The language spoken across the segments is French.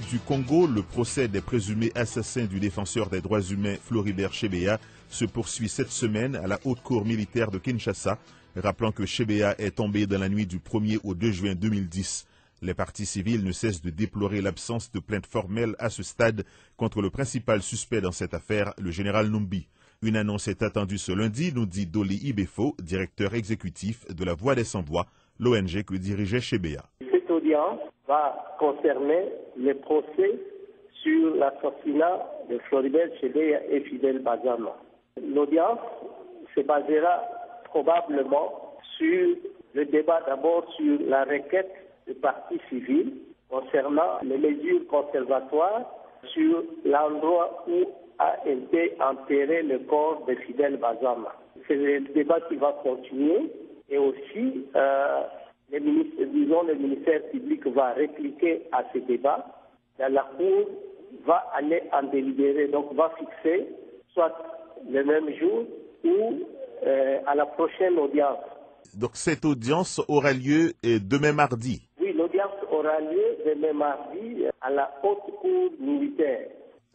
du Congo, le procès des présumés assassins du défenseur des droits humains Floribert Chebeya se poursuit cette semaine à la Haute Cour militaire de Kinshasa, rappelant que Chebeya est tombé dans la nuit du 1er au 2 juin 2010. Les parties civiles ne cessent de déplorer l'absence de plainte formelle à ce stade contre le principal suspect dans cette affaire, le général Numbi. Une annonce est attendue ce lundi, nous dit Dolly Ibefo, directeur exécutif de la Voix des Sans-Voix, l'ONG que dirigeait Chebeya. Cette audience va concerner le procès sur l'assassinat de Floribert Chebeya et Fidel Bazama. L'audience se basera probablement sur le débat d'abord sur la requête des parties civiles concernant les mesures conservatoires sur l'endroit où a été enterré le corps de Fidel Bazama. C'est le débat qui va continuer et aussi le ministère public va répliquer à ce débat. La Cour va aller en délibérer, donc va fixer soit le même jour ou à la prochaine audience. Donc cette audience aura lieu demain mardi? Oui, l'audience aura lieu demain mardi à la Haute Cour militaire.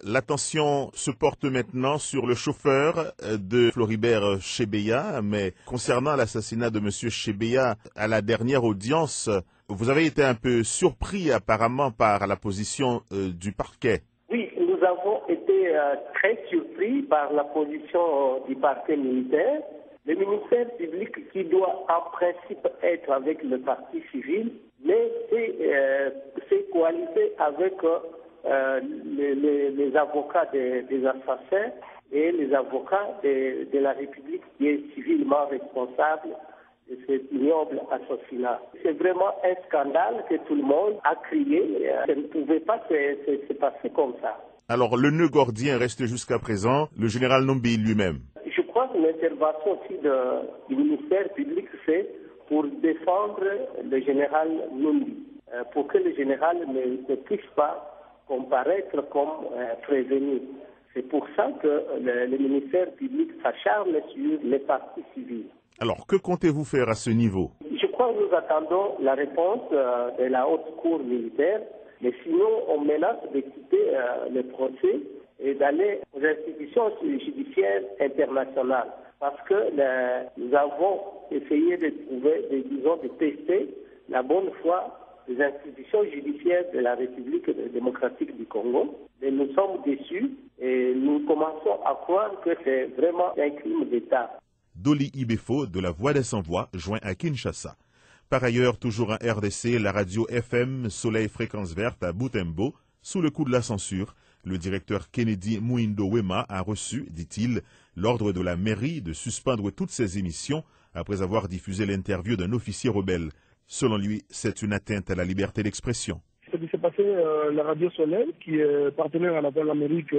L'attention se porte maintenant sur le chauffeur de Floribert Chebeya, mais concernant l'assassinat de M. Chebeya, à la dernière audience, vous avez été un peu surpris apparemment par la position du parquet. Oui, nous avons été très surpris par la position du parquet militaire. Le ministère public qui doit en principe être avec le parti civil, mais c'est coalisé avec les avocats des assassins et les avocats de la République qui est civilement responsable de cet ignoble assassinat. C'est vraiment un scandale que tout le monde a crié. Ça ne pouvait pas se passer comme ça. Alors le nœud gordien reste jusqu'à présent le général Numbi lui-même. Je crois que l'intervention aussi du ministère public, c'est pour défendre le général Numbi, pour que le général ne puisse pas comparaître comme prévenu. C'est pour ça que le ministère public s'acharne sur les parties civiles. Alors, que comptez-vous faire à ce niveau? Je crois que nous attendons la réponse de la Haute Cour militaire, mais sinon on menace de quitter le procès et d'aller aux institutions judiciaires internationales. Parce que nous avons essayé de trouver, de tester la bonne foi des institutions judiciaires de la République démocratique du Congo. Et nous sommes déçus et nous commençons à croire que c'est vraiment un crime d'État. Dolly Ibefo de la Voix des Sans-Voix, joint à Kinshasa. Par ailleurs, toujours en RDC, la radio FM Soleil Fréquence Verte à Butembo, sous le coup de la censure, le directeur Kennedy Mouindo Wema a reçu, dit-il, l'ordre de la mairie de suspendre toutes ses émissions après avoir diffusé l'interview d'un officier rebelle. Selon lui, c'est une atteinte à la liberté d'expression. Ce qui s'est passé, la radio Soleil, qui est partenaire à la Voix de l'Amérique,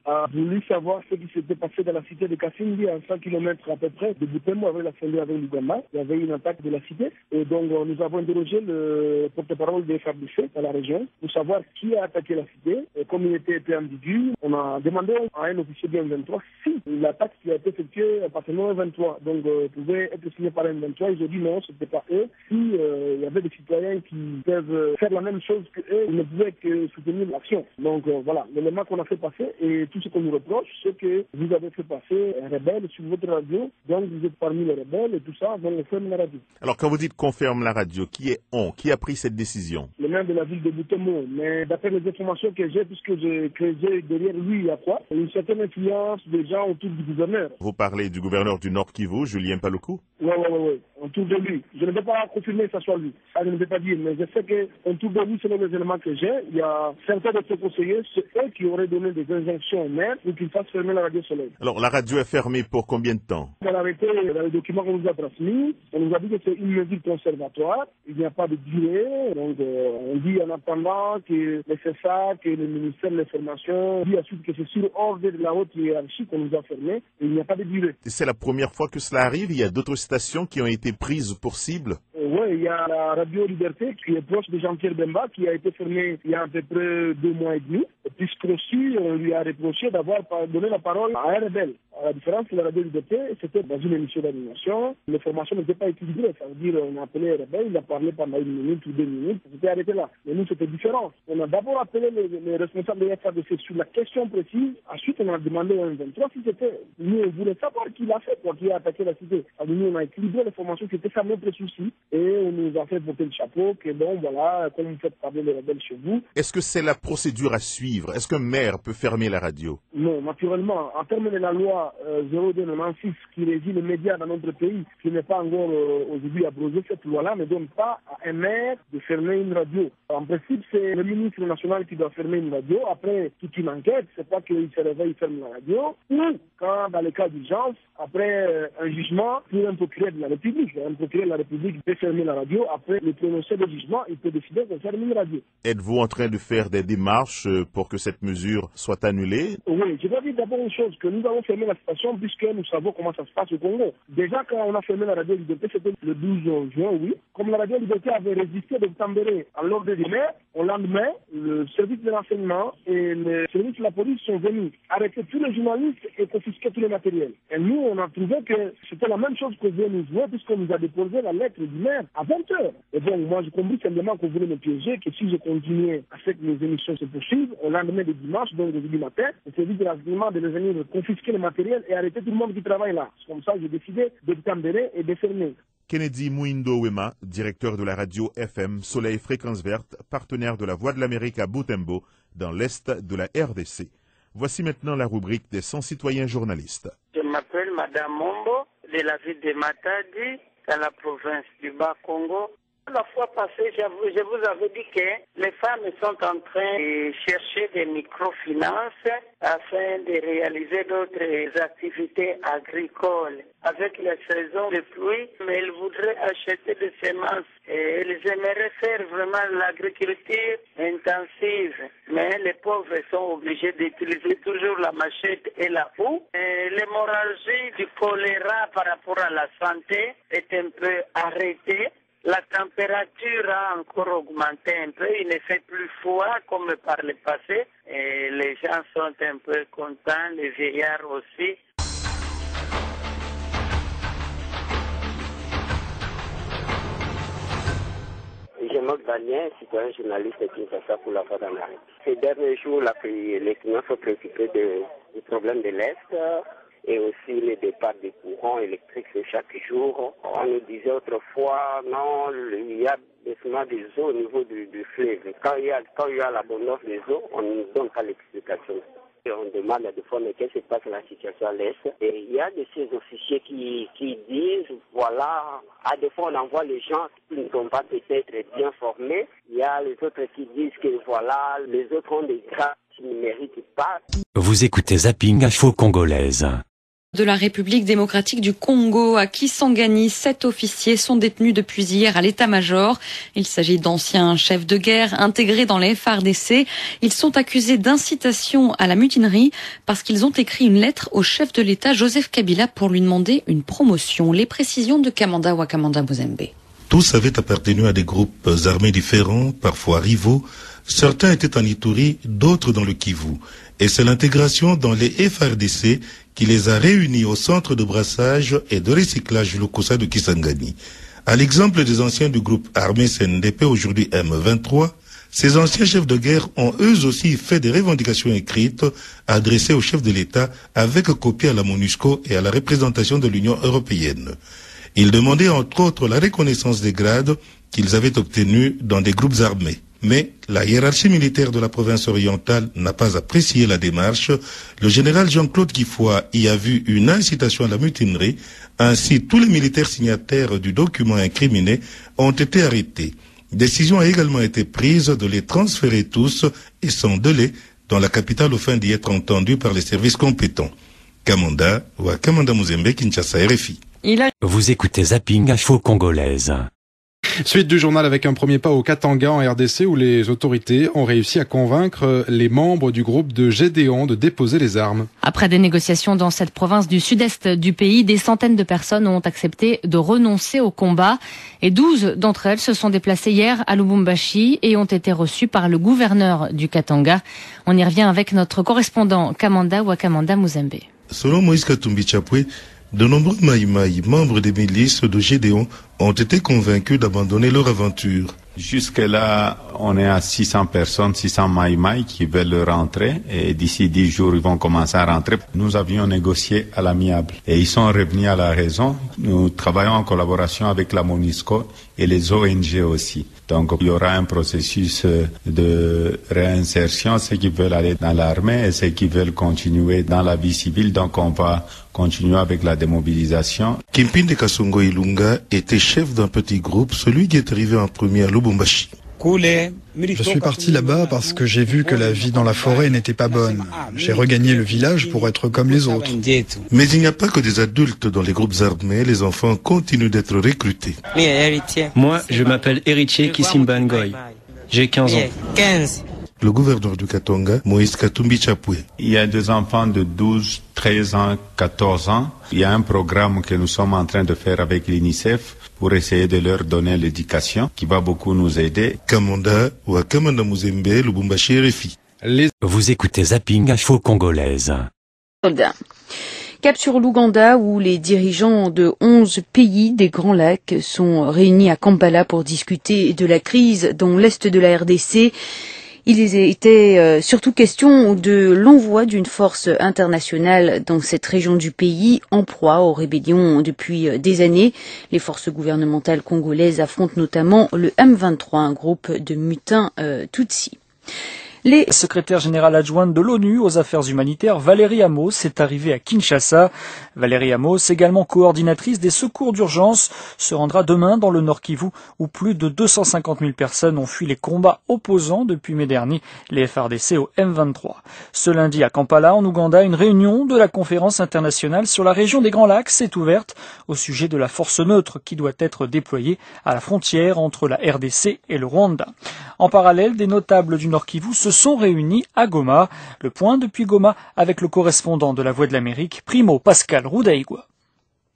a voulu savoir ce qui s'était passé dans la cité de Kasindi, à 100 km à peu près de Butembo, avec la frontière avec l'Ouganda. Il y avait une attaque de la cité. Et donc, nous avons interrogé le porte-parole des FARDC dans la région pour savoir qui a attaqué la cité. Et comme il était ambigu, on a demandé à un officier du M23 si l'attaque qui a été effectuée appartenait au M23. Donc, pouvait être signée par le M23. Ils ont dit non, ce n'était pas eux. Si il y avait des citoyens qui peuvent faire la même chose que eux, ils ne pouvaient que soutenir l'action. Donc voilà, l'élément qu'on a fait passer et tout ce qu'on nous reproche, c'est que vous avez fait passer un rebelle sur votre radio, donc vous êtes parmi les rebelles et tout ça, donc on ferme la radio. Alors quand vous dites qu'on ferme la radio, qui est on? Qui a pris cette décision? Le maire de la ville de Butembo, mais d'après les informations que j'ai, puisque j'ai creusé derrière lui, il y a quoi? Une certaine influence des gens autour du gouverneur. Vous parlez du gouverneur du Nord Kivu, Julien Paluku? Oui, autour de lui. Je ne peux pas confirmer que ce soit lui. Ça, je ne peux pas dire, mais je sais qu'autour de lui, selon les éléments que j'ai, il y a certains de ses conseillers, c'est eux qui auraient donné des injonctions au maire pour qu'il fasse fermer la radio Soleil. Alors la radio est fermée pour combien de temps? Dans l'arrêté, dans les documents qu'on nous a transmis, on nous a dit que c'est une mesure conservatoire, il n'y a pas de durée, donc on dit en attendant que c'est ça, que le ministère de l'Information dit ensuite que c'est sur ordre de la haute hiérarchie qu'on nous a fermé, et il n'y a pas de durée. C'est la première fois que cela arrive? Il y a d'autres stations qui ont été prises pour cible? Oui, il y a la radio Liberté qui est proche de Jean-Pierre Bemba qui a été fermée il y a à peu près 2 mois et demi. Puisque aussi, on lui a reproché d'avoir donné la parole à un rebelle, à la différence de la radio Liberté, c'était dans une émission d'animation. L'information n'était pas équilibrée. Ça veut dire, on a appelé Rebelle, il a parlé pendant 1 minute ou 2 minutes, c'était arrêté là. Mais nous, c'était différent. On a d'abord appelé les responsables de FADC sur la question précise. Ensuite, on a demandé au M23 si c'était. Nous, on voulait savoir qui l'a fait, qui a attaqué la cité. Alors, nous, on a équilibré l'information qui était ça notre souci. Et on nous a fait porter le chapeau, que bon, voilà, comme vous faites parler les rebelles chez vous. Est-ce que c'est la procédure à suivre? Est-ce qu'un maire peut fermer la radio? Non, naturellement. En termes de la loi 0296 qui régit les médias dans notre pays, qui n'est pas encore aujourd'hui abrogée, cette loi-là ne donne pas à un maire de fermer une radio. En principe, c'est le ministre national qui doit fermer une radio. Après toute une enquête, c'est pas qu'il se réveille, il ferme la radio. Ou quand, dans les cas d'urgence, après un jugement pour un procureur de la République. Un procureur de la République peut fermer la radio. Après le prononcé de jugement, il peut décider de fermer une radio. Êtes-vous en train de faire des démarches pour que cette mesure soit annulée? Oui, je dois dire d'abord une chose, que nous avons fermé la station puisque nous savons comment ça se passe au Congo. Déjà, quand on a fermé la radio Liberté, c'était le 12 juin, oui. Comme la radio Liberté avait résisté de Tambéré à l'ordre du maire, au lendemain, le service de renseignement et le service de la police sont venus arrêter tous les journalistes et confisquer tous les matériels. Et nous, on a trouvé que c'était la même chose que vous nous jouer puisqu'on nous a déposé la lettre du maire à 20h. Et bon, moi, j'ai compris simplement qu'on voulait me piéger, que si je continuais à faire que mes émissions se poursuivent, au lendemain de dimanche, donc le jeudi matin, le service de renseignement devait venir confisquer le matériel et arrêter tout le monde qui travaille là. C'est comme ça que j'ai décidé de Tambéré et de fermer. Kennedy Mouindo Wema, directeur de la radio FM Soleil Fréquence Verte, partenaire de la Voix de l'Amérique à Butembo, dans l'Est de la RDC. Voici maintenant la rubrique des 100 citoyens journalistes. Je m'appelle Madame Mombo, de la ville de Matadi, dans la province du Bas-Congo. La fois passée, je vous avais dit que les femmes sont en train de chercher des microfinances afin de réaliser d'autres activités agricoles. Avec la saison de pluie, mais elles voudraient acheter des semences. Et elles aimeraient faire vraiment l'agriculture intensive. Mais les pauvres sont obligés d'utiliser toujours la machette et la houe. L'hémorragie du choléra par rapport à la santé est un peu arrêtée. La température a encore augmenté un peu, il ne fait plus froid comme par le passé. Et les gens sont un peu contents, les vieillards aussi. Je m'appelle Daniel, citoyen journaliste de Kinshasa pour la Voix d'Amérique. Ces derniers jours, les clients sont préoccupés du problème de l'Est et aussi le départ des courants électriques chaque jour. On nous disait autrefois, non, il y a baissement des eaux au niveau du fleuve. Quand il y a l'abondance des eaux, on ne nous donne pas l'explication. Et on demande à des fois, mais qu'est-ce qui se passe dans la situation à l'Est? Et il y a de ces officiers qui disent, voilà, à des fois on envoie les gens qui ne sont pas peut-être bien formés. Il y a les autres qui disent que voilà, les autres ont des grades qui ne méritent pas. Vous écoutez Zapping Info Congolaise. De la République démocratique du Congo à Kisangani, 7 officiers sont détenus depuis hier à l'état-major. Il s'agit d'anciens chefs de guerre intégrés dans les FARDC. Ils sont accusés d'incitation à la mutinerie parce qu'ils ont écrit une lettre au chef de l'État Joseph Kabila pour lui demander une promotion. Les précisions de Kamanda Wakamanda Muzembe. Tous avaient appartenu à des groupes armés différents, parfois rivaux. Certains étaient en Ituri, d'autres dans le Kivu. Et c'est l'intégration dans les FARDC qui les a réunis au centre de brassage et de recyclage Lokosa de Kisangani. À l'exemple des anciens du groupe armé CNDP, aujourd'hui M23, ces anciens chefs de guerre ont eux aussi fait des revendications écrites adressées au chef de l'État avec copie à la MONUSCO et à la représentation de l'Union européenne. Ils demandaient entre autres la reconnaissance des grades qu'ils avaient obtenus dans des groupes armés. Mais la hiérarchie militaire de la province orientale n'a pas apprécié la démarche. Le général Jean-Claude Kifoua y a vu une incitation à la mutinerie. Ainsi, tous les militaires signataires du document incriminé ont été arrêtés. Décision a également été prise de les transférer tous et sans délai dans la capitale afin d'y être entendus par les services compétents. Kamanda Muzembe, Kinshasa, RFI. Vous écoutez Zapping Info Congolaise. Suite du journal avec un premier pas au Katanga en RDC où les autorités ont réussi à convaincre les membres du groupe de Gédéon de déposer les armes. Après des négociations dans cette province du sud-est du pays, des centaines de personnes ont accepté de renoncer au combat et 12 d'entre elles se sont déplacées hier à Lubumbashi et ont été reçues par le gouverneur du Katanga. On y revient avec notre correspondant Kamanda Wakamanda Muzembe. Selon Moïse Katumbi Chapwe, de nombreux Maïmaï, membres des milices de Gédéon, ont été convaincus d'abandonner leur aventure. Jusque-là, on est à 600 personnes, 600 Maïmaï qui veulent rentrer et d'ici 10 jours, ils vont commencer à rentrer. Nous avions négocié à l'amiable et ils sont revenus à la raison. Nous travaillons en collaboration avec la MONUSCO et les ONG aussi. Donc, il y aura un processus de réinsertion, ceux qui veulent aller dans l'armée et ceux qui veulent continuer dans la vie civile. Donc, on va continuer avec la démobilisation. Kimpinde Kasongo Ilunga était chef d'un petit groupe, celui qui est arrivé en premier à Lubumbashi. Je suis parti là-bas parce que j'ai vu que la vie dans la forêt n'était pas bonne. J'ai regagné le village pour être comme les autres. Mais il n'y a pas que des adultes dans les groupes armés, les enfants continuent d'être recrutés. Moi, je m'appelle Héritier Kisimba Ngoy. J'ai 15 ans. Le gouverneur du Katanga, Moïse Katumbi Chapwe. Il y a des enfants de 12, 13 ans, 14 ans. Il y a un programme que nous sommes en train de faire avec l'UNICEF pour essayer de leur donner l'éducation qui va beaucoup nous aider. Kamanda ou à Kamanda Muzembe, Lubumbashi RFI. Vous écoutez Zapping Info Congolaise. Cap sur l'Ouganda où les dirigeants de 11 pays des Grands Lacs sont réunis à Kampala pour discuter de la crise dans l'est de la RDC. Il était surtout question de l'envoi d'une force internationale dans cette région du pays en proie aux rébellions depuis des années. Les forces gouvernementales congolaises affrontent notamment le M23, un groupe de mutins Tutsis. La secrétaire générale adjointe de l'ONU aux affaires humanitaires, Valérie Amos, est arrivée à Kinshasa. Valérie Amos, également coordinatrice des secours d'urgence, se rendra demain dans le Nord Kivu, où plus de 250 000 personnes ont fui les combats opposants depuis mai dernier, les FARDC au M23. Ce lundi à Kampala, en Ouganda, une réunion de la conférence internationale sur la région des Grands Lacs s'est ouverte au sujet de la force neutre qui doit être déployée à la frontière entre la RDC et le Rwanda. En parallèle, des notables du Nord Kivu se sont réunis à Goma. Le point depuis Goma avec le correspondant de la Voix de l'Amérique, Primo Pascal Roudaïgua.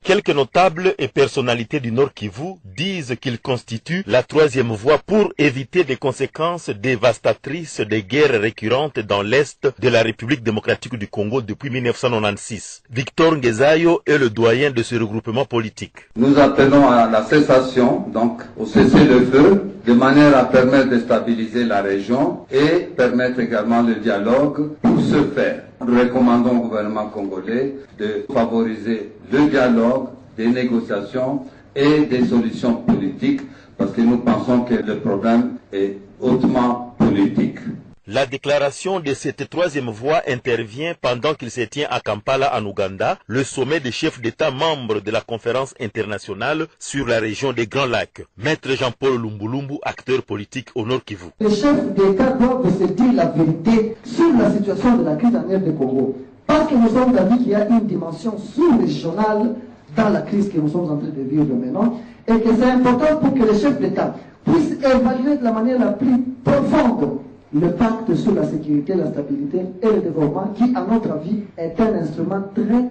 Quelques notables et personnalités du Nord Kivu disent qu'ils constituent la troisième voie pour éviter des conséquences dévastatrices des guerres récurrentes dans l'Est de la République démocratique du Congo depuis 1996. Victor Ngezayo est le doyen de ce regroupement politique. Nous appelons à la cessation, donc au cessez-le-feu, de manière à permettre de stabiliser la région et permettre également le dialogue pour ce faire. Nous recommandons au gouvernement congolais de favoriser le dialogue, des négociations et des solutions politiques parce que nous pensons que le problème est hautement politique. La déclaration de cette troisième voie intervient pendant qu'il se tient à Kampala en Ouganda, le sommet des chefs d'État membres de la conférence internationale sur la région des Grands Lacs. Maître Jean-Paul Lumbulumbu, acteur politique au Nord Kivu. Les chefs d'État doivent se dire la vérité sur la situation de la crise en RD Congo. Parce que nous sommes d'avis qu'il y a une dimension sous-régionale dans la crise que nous sommes en train de vivre maintenant et que c'est important pour que les chefs d'État puissent évaluer de la manière la plus profonde le pacte sur la sécurité, la stabilité et le développement qui, à notre avis, est un instrument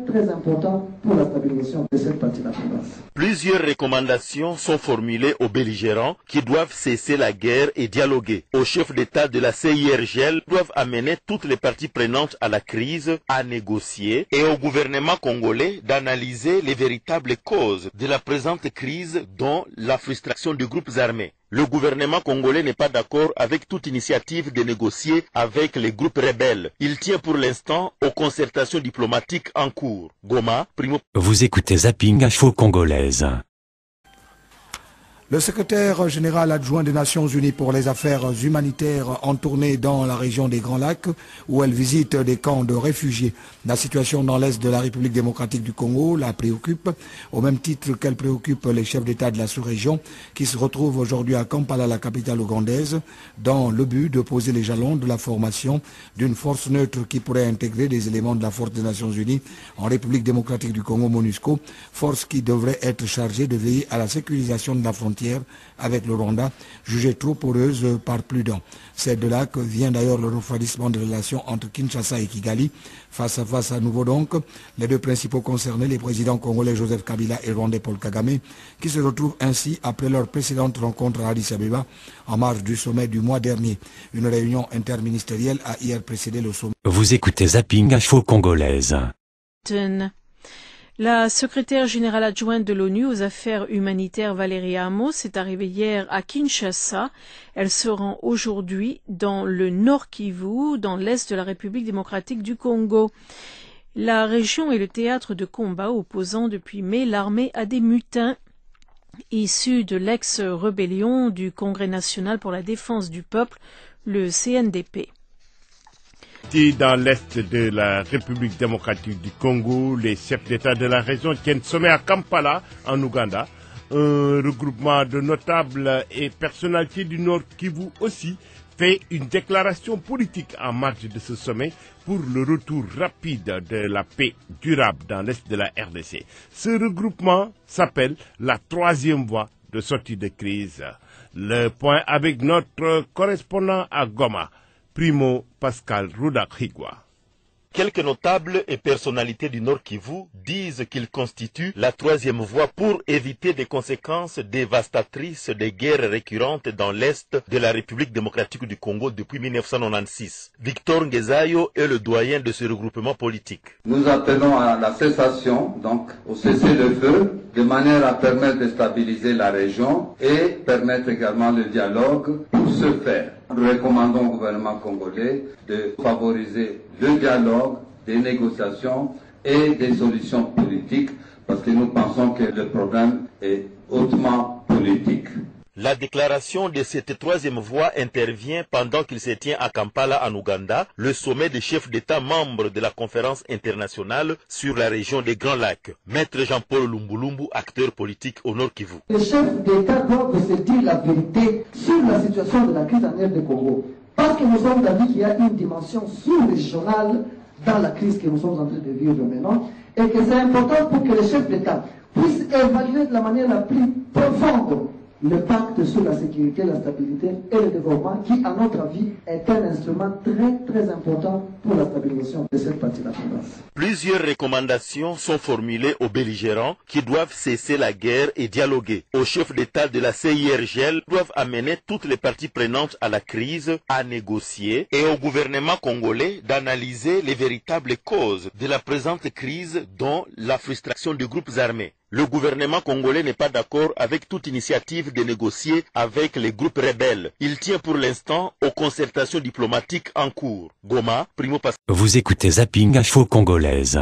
très important pour la stabilisation de cette partie de la province. Plusieurs recommandations sont formulées aux belligérants qui doivent cesser la guerre et dialoguer. Aux chefs d'État de la CIRGL doivent amener toutes les parties prenantes à la crise à négocier et au gouvernement congolais d'analyser les véritables causes de la présente crise dont la frustration des groupes armés. Le gouvernement congolais n'est pas d'accord avec toute initiative de négocier avec les groupes rebelles. Il tient pour l'instant aux concertations diplomatiques en cours. Goma, Primo. Vous écoutez Zapping Info Congolaise. Le secrétaire général adjoint des Nations Unies pour les affaires humanitaires en tournée dans la région des Grands Lacs où elle visite des camps de réfugiés. La situation dans l'est de la République démocratique du Congo la préoccupe, au même titre qu'elle préoccupe les chefs d'État de la sous-région qui se retrouvent aujourd'hui à Kampala, la capitale ougandaise, dans le but de poser les jalons de la formation d'une force neutre qui pourrait intégrer des éléments de la force des Nations Unies en République démocratique du Congo, MONUSCO, force qui devrait être chargée de veiller à la sécurisation de la frontière avec le Rwanda, jugée trop poreuse par plus d'un. C'est de là que vient d'ailleurs le refroidissement des relations entre Kinshasa et Kigali. Face à face à nouveau donc, les deux principaux concernés, les présidents congolais Joseph Kabila et rwandais Paul Kagame, qui se retrouvent ainsi après leur précédente rencontre à Addis Abeba en marge du sommet du mois dernier. Une réunion interministérielle a hier précédé le sommet. Vous écoutez Zapping Info Congolaise. La secrétaire générale adjointe de l'ONU aux affaires humanitaires Valérie Amos est arrivée hier à Kinshasa. Elle se rend aujourd'hui dans le Nord Kivu, dans l'est de la République démocratique du Congo. La région est le théâtre de combats opposant depuis mai l'armée à des mutins issus de l'ex-rébellion du Congrès national pour la défense du peuple, le CNDP. Dans l'est de la République démocratique du Congo, les chefs d'État de la région tiennent sommet à Kampala, en Ouganda. Un regroupement de notables et personnalités du Nord Kivu aussi fait une déclaration politique en marge de ce sommet pour le retour rapide de la paix durable dans l'est de la RDC. Ce regroupement s'appelle la troisième voie de sortie de crise. Le point avec notre correspondant à Goma, Primo Pascal Rudakhigwa. Quelques notables et personnalités du Nord Kivu disent qu'ils constituent la troisième voie pour éviter des conséquences dévastatrices des guerres récurrentes dans l'Est de la République démocratique du Congo depuis 1996. Victor Ngezayo est le doyen de ce regroupement politique. Nous appelons à la cessation, donc au cessez-le-feu, de manière à permettre de stabiliser la région et permettre également le dialogue. Pour ce faire, nous recommandons au gouvernement congolais de favoriser le dialogue, des négociations et des solutions politiques, parce que nous pensons que le problème est hautement politique. La déclaration de cette troisième voie intervient pendant qu'il se tient à Kampala, en Ouganda, le sommet des chefs d'État membres de la conférence internationale sur la région des Grands Lacs. Maître Jean-Paul Lumbulumbu, acteur politique au Nord Kivu. Les chefs d'État doivent se dire la vérité sur la situation de la crise en RD Congo. Parce que nous sommes d'avis qu'il y a une dimension sous-régionale dans la crise que nous sommes en train de vivre maintenant, et que c'est important pour que les chefs d'État puissent évaluer de la manière la plus profonde le pacte sur la sécurité, la stabilité et le développement, qui, à notre avis, est un instrument très important pour la stabilisation de cette partie de la province. Plusieurs recommandations sont formulées aux belligérants qui doivent cesser la guerre et dialoguer. Aux chefs d'État de la CIRGL doivent amener toutes les parties prenantes à la crise à négocier et au gouvernement congolais d'analyser les véritables causes de la présente crise, dont la frustration des groupes armés. Le gouvernement congolais n'est pas d'accord avec toute initiative de négocier avec les groupes rebelles. Il tient pour l'instant aux concertations diplomatiques en cours. Goma, Primo Pascal. Vous écoutez Zapping Info Congolaise.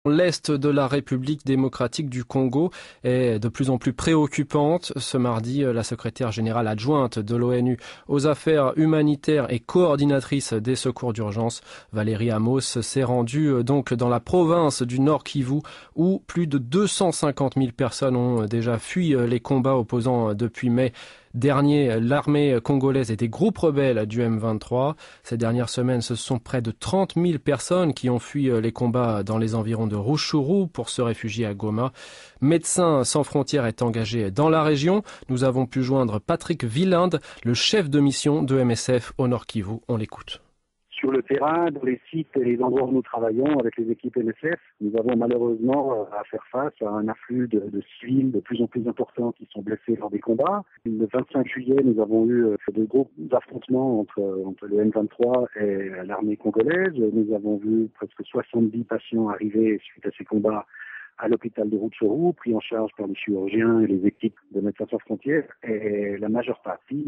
L'Est de la République démocratique du Congo est de plus en plus préoccupante. Ce mardi, la secrétaire générale adjointe de l'ONU aux affaires humanitaires et coordinatrice des secours d'urgence, Valérie Amos, s'est rendue donc dans la province du Nord Kivu où plus de 250 000 personnes ont déjà fui les combats opposants depuis mai dernier, l'armée congolaise et des groupes rebelles du M23. Ces dernières semaines, ce sont près de 30 000 personnes qui ont fui les combats dans les environs de Rutshuru pour se réfugier à Goma. Médecins sans frontières est engagé dans la région. Nous avons pu joindre Patrick Wieland, le chef de mission de MSF au Nord Kivu. On l'écoute. Sur le terrain, dans les sites et les endroits où nous travaillons avec les équipes MSF, nous avons malheureusement à faire face à un afflux de civils de plus en plus importants qui sont blessés lors des combats. Le 25 juillet, nous avons eu de gros affrontements entre le M23 et l'armée congolaise. Nous avons vu presque 70 patients arriver suite à ces combats à l'hôpital de Rutshuru, pris en charge par les chirurgiens et les équipes de Médecins sans frontières, et la majeure partie,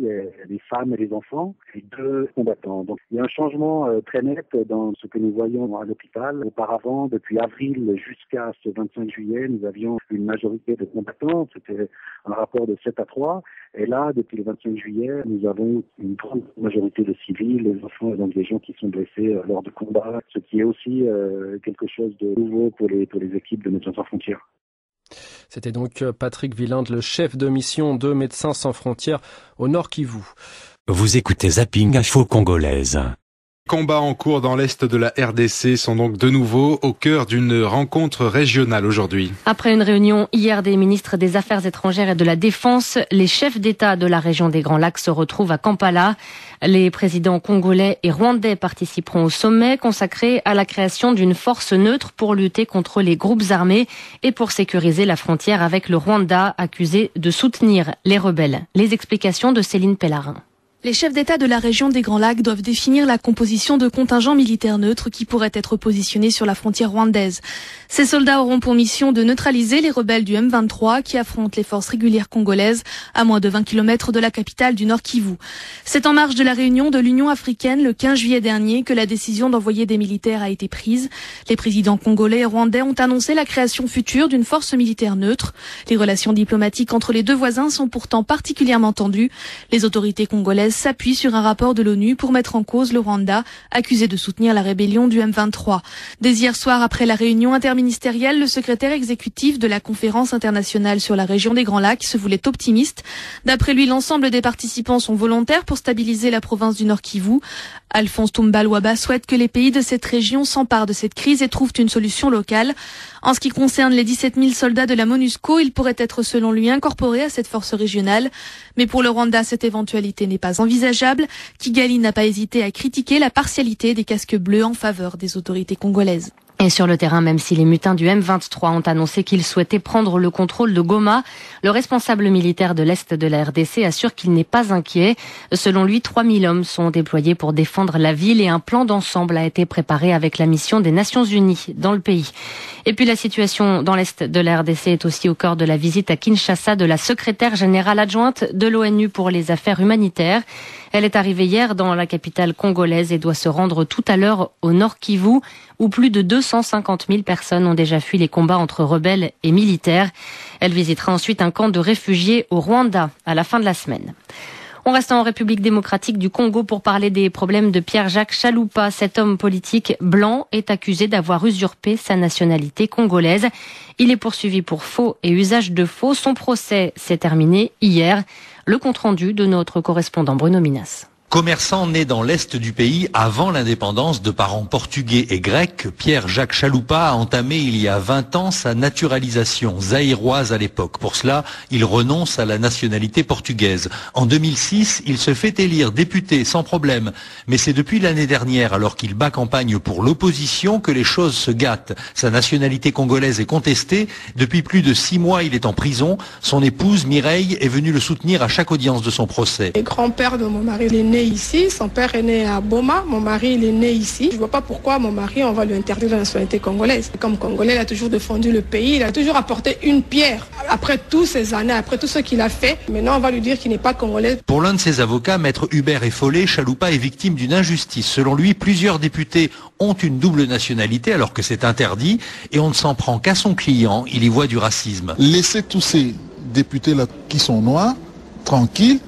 les femmes et les enfants, et 2 combattants. Donc il y a un changement très net dans ce que nous voyons à l'hôpital. Auparavant, depuis avril jusqu'à ce 25 juillet, nous avions une majorité de combattants, c'était un rapport de 7-3, et là, depuis le 25 juillet, nous avons une grande majorité de civils, les enfants et donc des gens qui sont blessés lors de combats, ce qui est aussi quelque chose de nouveau pour les équipes de Médecins sans frontières. C'était donc Patrick Wieland, le chef de mission de Médecins sans frontières au Nord Kivu. Vous écoutez Zapping Info Congolaise. Combats en cours dans l'Est de la RDC sont donc de nouveau au cœur d'une rencontre régionale aujourd'hui. Après une réunion hier des ministres des Affaires étrangères et de la Défense, les chefs d'État de la région des Grands Lacs se retrouvent à Kampala. Les présidents congolais et rwandais participeront au sommet consacré à la création d'une force neutre pour lutter contre les groupes armés et pour sécuriser la frontière avec le Rwanda, accusé de soutenir les rebelles. Les explications de Céline Pellarin. Les chefs d'État de la région des Grands Lacs doivent définir la composition de contingents militaires neutres qui pourraient être positionnés sur la frontière rwandaise. Ces soldats auront pour mission de neutraliser les rebelles du M23 qui affrontent les forces régulières congolaises à moins de 20 km de la capitale du Nord Kivu. C'est en marge de la réunion de l'Union africaine le 15 juillet dernier que la décision d'envoyer des militaires a été prise. Les présidents congolais et rwandais ont annoncé la création future d'une force militaire neutre. Les relations diplomatiques entre les deux voisins sont pourtant particulièrement tendues. Les autorités congolaises s'appuie sur un rapport de l'ONU pour mettre en cause le Rwanda, accusé de soutenir la rébellion du M23. Dès hier soir, après la réunion interministérielle, le secrétaire exécutif de la Conférence internationale sur la région des Grands Lacs se voulait optimiste. D'après lui, l'ensemble des participants sont volontaires pour stabiliser la province du Nord Kivu. Alphonse Toumba-Luaba souhaite que les pays de cette région s'emparent de cette crise et trouvent une solution locale. En ce qui concerne les 17 000 soldats de la MONUSCO, ils pourraient être selon lui incorporés à cette force régionale. Mais pour le Rwanda, cette éventualité n'est pas envisageable. Kigali n'a pas hésité à critiquer la partialité des casques bleus en faveur des autorités congolaises. Et sur le terrain, même si les mutins du M23 ont annoncé qu'ils souhaitaient prendre le contrôle de Goma, le responsable militaire de l'Est de la RDC assure qu'il n'est pas inquiet. Selon lui, 3000 hommes sont déployés pour défendre la ville et un plan d'ensemble a été préparé avec la mission des Nations Unies dans le pays. Et puis la situation dans l'Est de la RDC est aussi au cœur de la visite à Kinshasa de la secrétaire générale adjointe de l'ONU pour les affaires humanitaires. Elle est arrivée hier dans la capitale congolaise et doit se rendre tout à l'heure au Nord Kivu, où plus de 250 000 personnes ont déjà fui les combats entre rebelles et militaires. Elle visitera ensuite un camp de réfugiés au Rwanda à la fin de la semaine. On reste en République démocratique du Congo pour parler des problèmes de Pierre-Jacques Chaloupa. Cet homme politique blanc est accusé d'avoir usurpé sa nationalité congolaise. Il est poursuivi pour faux et usage de faux. Son procès s'est terminé hier. Le compte-rendu de notre correspondant Bruno Minas. Commerçant né dans l'est du pays avant l'indépendance de parents portugais et grecs, Pierre-Jacques Chaloupa a entamé il y a 20 ans sa naturalisation zaïroise à l'époque. Pour cela, il renonce à la nationalité portugaise. En 2006, il se fait élire député sans problème. Mais c'est depuis l'année dernière, alors qu'il bat campagne pour l'opposition, que les choses se gâtent. Sa nationalité congolaise est contestée. Depuis plus de 6 mois, il est en prison. Son épouse, Mireille, est venue le soutenir à chaque audience de son procès. Le grand-père de mon mari est né ici, son père est né à Boma, mon mari il est né ici. Je ne vois pas pourquoi mon mari on va lui interdire la nationalité congolaise. Comme Congolais, il a toujours défendu le pays, il a toujours apporté une pierre. Après toutes ces années, après tout ce qu'il a fait, maintenant on va lui dire qu'il n'est pas congolais. Pour l'un de ses avocats, maître Hubert Effolé, Chaloupa est victime d'une injustice. Selon lui, plusieurs députés ont une double nationalité alors que c'est interdit et on ne s'en prend qu'à son client, il y voit du racisme. Laissez tous ces députés-là qui sont noirs, tranquilles,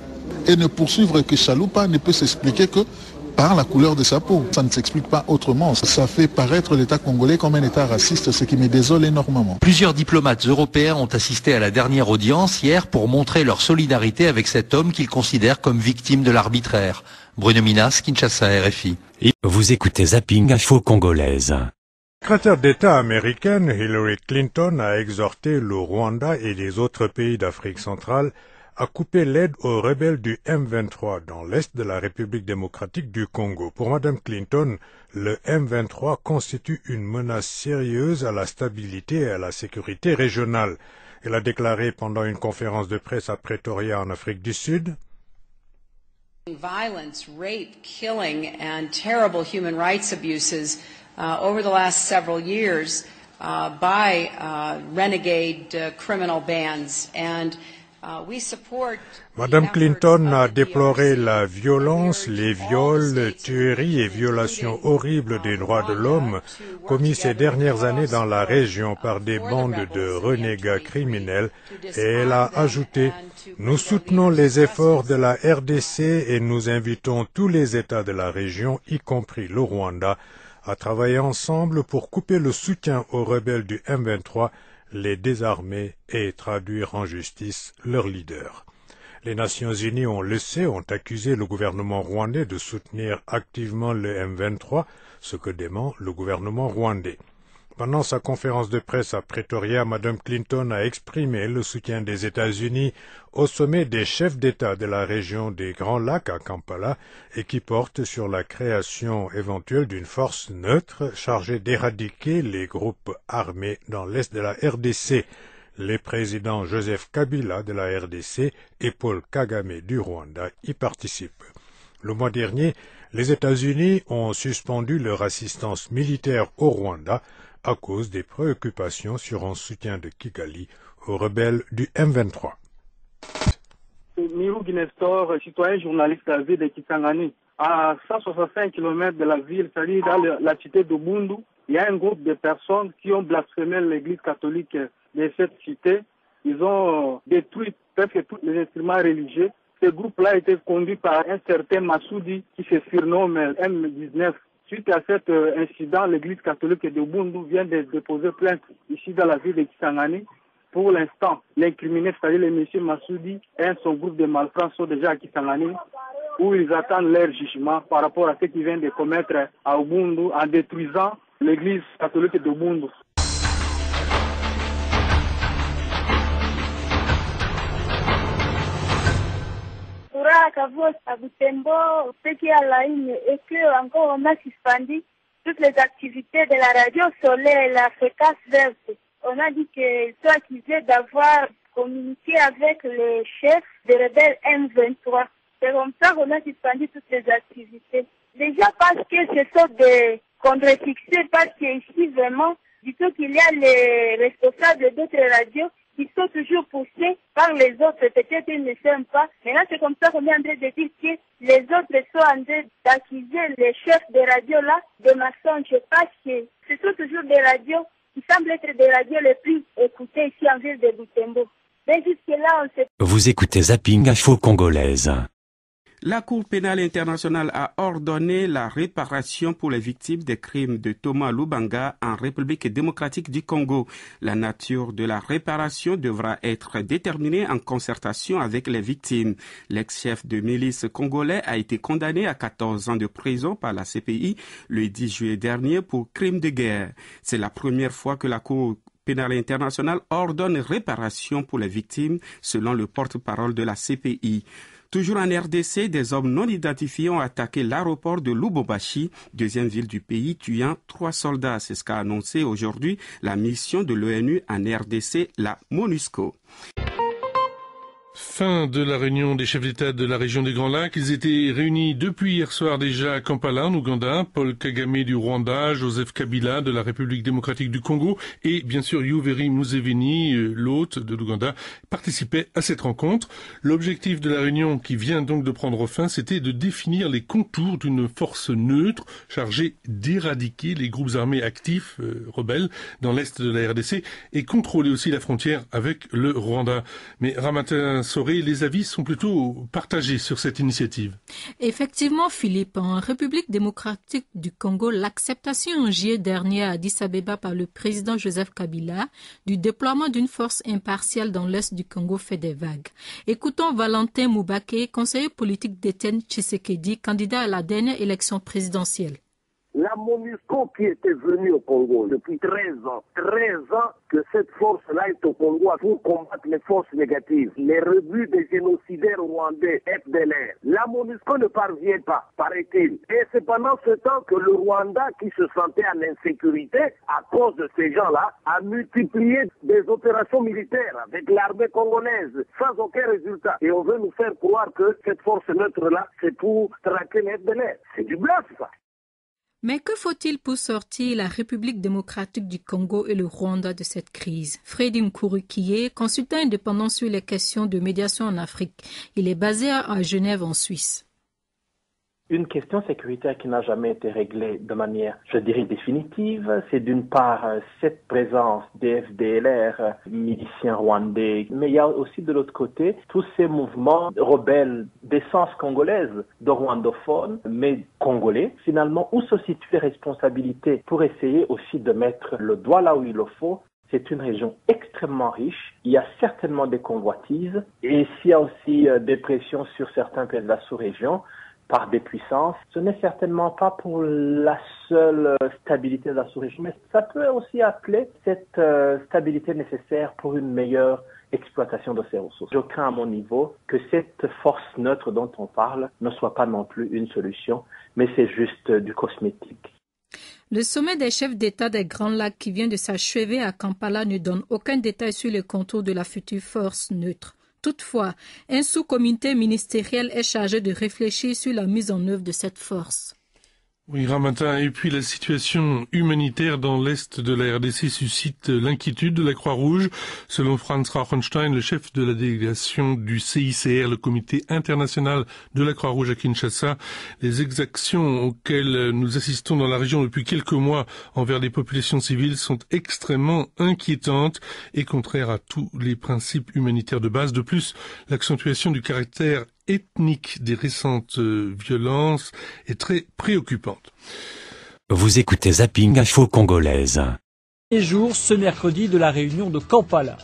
et ne poursuivre que Chaloupa ne peut s'expliquer que par la couleur de sa peau. Ça ne s'explique pas autrement. Ça fait paraître l'État congolais comme un État raciste, ce qui me désole énormément. Plusieurs diplomates européens ont assisté à la dernière audience hier pour montrer leur solidarité avec cet homme qu'ils considèrent comme victime de l'arbitraire. Bruno Minas, Kinshasa, RFI. Vous écoutez Zapping Info Congolaise. La secrétaire d'État américaine Hillary Clinton a exhorté le Rwanda et les autres pays d'Afrique centrale à couper l'aide aux rebelles du M23 dans l'est de la République démocratique du Congo. Pour Mme Clinton, le M23 constitue une menace sérieuse à la stabilité et à la sécurité régionale. Elle a déclaré pendant une conférence de presse à Pretoria en Afrique du Sud. Violence, rape, killing and terrible human rights abuses over the last several years by renegade criminal bands and Madame Clinton a déploré la violence, les viols, tueries et violations horribles des droits de l'homme commis ces dernières années dans la région par des bandes de renégats criminels et elle a ajouté « Nous soutenons les efforts de la RDC et nous invitons tous les États de la région, y compris le Rwanda, à travailler ensemble pour couper le soutien aux rebelles du M23 les désarmer et traduire en justice leurs leaders. Les Nations Unies, on le sait, ont accusé le gouvernement rwandais de soutenir activement le M23, ce que dément le gouvernement rwandais. Pendant sa conférence de presse à Pretoria, Mme Clinton a exprimé le soutien des États-Unis au sommet des chefs d'État de la région des Grands Lacs à Kampala et qui porte sur la création éventuelle d'une force neutre chargée d'éradiquer les groupes armés dans l'est de la RDC. Les présidents Joseph Kabila de la RDC et Paul Kagame du Rwanda y participent. Le mois dernier, les États-Unis ont suspendu leur assistance militaire au Rwanda à cause des préoccupations sur un soutien de Kigali aux rebelles du M23. Mirou Guinestor, citoyen journaliste à la ville de Kisangani. À 165 km de la ville, c'est-à-dire dans la cité de Bundu, il y a un groupe de personnes qui ont blasphémé l'église catholique de cette cité. Ils ont détruit presque tous les instruments religieux. Ce groupe-là a été conduit par un certain Massoudi qui se surnomme M19. Suite à cet incident, l'église catholique de Bundu vient de déposer plainte ici dans la ville de Kisangani. Pour l'instant, l'incriminé, c'est-à-dire le monsieur Massoudi et son groupe de malfrats sont déjà à Kisangani, où ils attendent leur jugement par rapport à ce qu'ils viennent de commettre à Ubundu en détruisant l'église catholique de Ubundu. À Butembo, ce qui est à la ligne est qu'encore on a suspendu toutes les activités de la radio solaire, la fréquence verte. On a dit qu'ils sont accusés d'avoir communiqué avec les chefs des rebelles M23. C'est comme ça qu'on a suspendu toutes les activités. Déjà parce que ce sont des contre-fixés, parce qu'ici vraiment, du tout qu'il y a les responsables d'autres radios qui sont toujours poussés par les autres. Peut-être ils ne s'aiment pas. Maintenant, c'est comme ça qu'on est en train de dire que les autres sont en train d'accuser les chefs des radios là de mensonges. Parce que ce sont toujours des radios qui semblent être des radios les plus écoutées ici en ville de Butembo. Mais jusque-là, on sait... Vous écoutez Zapping Info Congolaise. La Cour pénale internationale a ordonné la réparation pour les victimes des crimes de Thomas Lubanga en République démocratique du Congo. La nature de la réparation devra être déterminée en concertation avec les victimes. L'ex-chef de milice congolais a été condamné à 14 ans de prison par la CPI le 10 juillet dernier pour crimes de guerre. C'est la première fois que la Cour pénale internationale ordonne réparation pour les victimes, selon le porte-parole de la CPI. Toujours en RDC, des hommes non identifiés ont attaqué l'aéroport de Lubumbashi, deuxième ville du pays, tuant 3 soldats. C'est ce qu'a annoncé aujourd'hui la mission de l'ONU en RDC, la MONUSCO. Fin de la réunion des chefs d'État de la région des Grands Lacs. Ils étaient réunis depuis hier soir déjà à Kampala, en Ouganda. Paul Kagame du Rwanda, Joseph Kabila de la République démocratique du Congo et bien sûr Yoweri Museveni, l'hôte de l'Ouganda, participaient à cette rencontre. L'objectif de la réunion qui vient donc de prendre fin, c'était de définir les contours d'une force neutre chargée d'éradiquer les groupes armés actifs rebelles dans l'est de la RDC et contrôler aussi la frontière avec le Rwanda. Mais Ramata Soré, les avis sont plutôt partagés sur cette initiative. Effectivement, Philippe, en République démocratique du Congo, l'acceptation en juillet dernier à Addis Abeba par le président Joseph Kabila du déploiement d'une force impartiale dans l'est du Congo fait des vagues. Écoutons Valentin Moubake, conseiller politique d'Étienne Tshisekedi, candidat à la dernière élection présidentielle. La MONUSCO qui était venue au Congo depuis 13 ans que cette force-là est au Congo pour combattre les forces négatives, les rebuts des génocidaires rwandais, FDLR. La MONUSCO ne parvient pas, paraît-il. Et c'est pendant ce temps que le Rwanda, qui se sentait en insécurité à cause de ces gens-là, a multiplié des opérations militaires avec l'armée congolaise sans aucun résultat. Et on veut nous faire croire que cette force neutre-là, c'est pour traquer les FDLR. C'est du bluff, ça. Mais que faut-il pour sortir la République démocratique du Congo et le Rwanda de cette crise? Freddy Nkurukiye, consultant indépendant sur les questions de médiation en Afrique. Il est basé à Genève en Suisse. Une question sécuritaire qui n'a jamais été réglée de manière, je dirais, définitive. C'est d'une part cette présence des FDLR, miliciens rwandais, mais il y a aussi de l'autre côté tous ces mouvements rebelles d'essence congolaise, de rwandophones, mais congolais. Finalement, où se situent les responsabilités pour essayer aussi de mettre le doigt là où il le faut? C'est une région extrêmement riche. Il y a certainement des convoitises et s'il y a aussi des pressions sur certains pays de la sous-région, par des puissances, ce n'est certainement pas pour la seule stabilité de la sous-région, mais ça peut aussi appeler cette stabilité nécessaire pour une meilleure exploitation de ces ressources. Je crains à mon niveau que cette force neutre dont on parle ne soit pas non plus une solution, mais c'est juste du cosmétique. Le sommet des chefs d'État des Grands Lacs qui vient de s'achever à Kampala ne donne aucun détail sur les contours de la future force neutre. Toutefois, un sous-comité ministériel est chargé de réfléchir sur la mise en œuvre de cette force. Oui, Ramatin, et puis la situation humanitaire dans l'est de la RDC suscite l'inquiétude de la Croix-Rouge. Selon Franz Rauchenstein, le chef de la délégation du CICR, le comité international de la Croix-Rouge à Kinshasa, les exactions auxquelles nous assistons dans la région depuis quelques mois envers les populations civiles sont extrêmement inquiétantes et contraires à tous les principes humanitaires de base. De plus, l'accentuation du caractère ethnique des récentes violences est très préoccupante. Vous écoutez Zapping Info Congolaise. Les jours ce mercredi de la réunion de Kampala.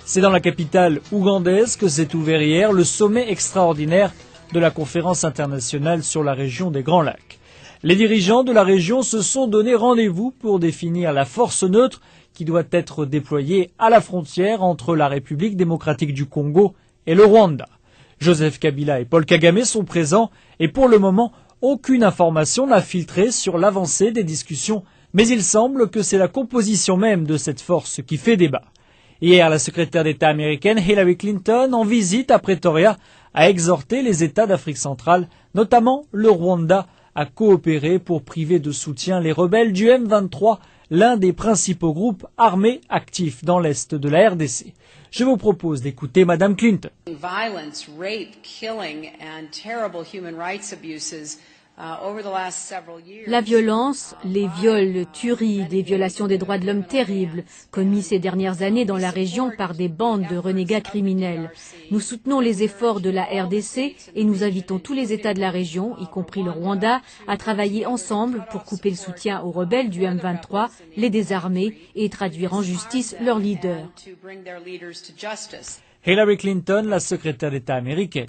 C'est dans la capitale ougandaise que s'est ouvert hier le sommet extraordinaire de la conférence internationale sur la région des Grands Lacs. Les dirigeants de la région se sont donné rendez-vous pour définir la force neutre qui doit être déployée à la frontière entre la République démocratique du Congo et le Rwanda. Joseph Kabila et Paul Kagame sont présents et pour le moment, aucune information n'a filtré sur l'avancée des discussions, mais il semble que c'est la composition même de cette force qui fait débat. Hier, la secrétaire d'État américaine Hillary Clinton, en visite à Pretoria, a exhorté les États d'Afrique centrale, notamment le Rwanda, à coopérer pour priver de soutien les rebelles du M23, l'un des principaux groupes armés actifs dans l'est de la RDC. Je vous propose d'écouter Madame Clinton. Violence, rape, killing and terrible human rights abuses La violence, les viols, tueries, des violations des droits de l'homme terribles, commis ces dernières années dans la région par des bandes de renégats criminels. Nous soutenons les efforts de la RDC et nous invitons tous les États de la région, y compris le Rwanda, à travailler ensemble pour couper le soutien aux rebelles du M23, les désarmer et traduire en justice leurs leaders. Hillary Clinton, la secrétaire d'État américaine.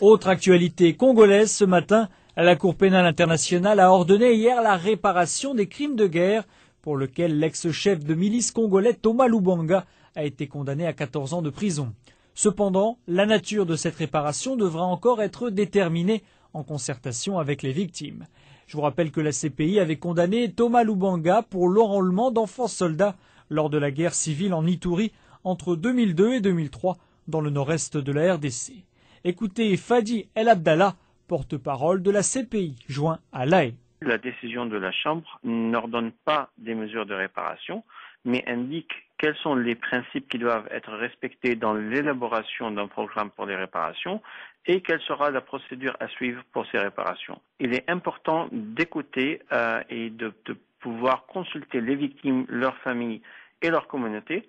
Autre actualité congolaise ce matin, la Cour pénale internationale a ordonné hier la réparation des crimes de guerre pour lequel l'ex-chef de milice congolais Thomas Lubanga a été condamné à 14 ans de prison. Cependant, la nature de cette réparation devra encore être déterminée en concertation avec les victimes. Je vous rappelle que la CPI avait condamné Thomas Lubanga pour l'enrôlement d'enfants soldats lors de la guerre civile en Ituri entre 2002 et 2003 dans le nord-est de la RDC. Écoutez Fadi El Abdallah, porte-parole de la CPI, joint à l'AE. La décision de la Chambre n'ordonne pas des mesures de réparation, mais indique quels sont les principes qui doivent être respectés dans l'élaboration d'un programme pour les réparations et quelle sera la procédure à suivre pour ces réparations. Il est important d'écouter et de pouvoir consulter les victimes, leurs familles et leurs communautés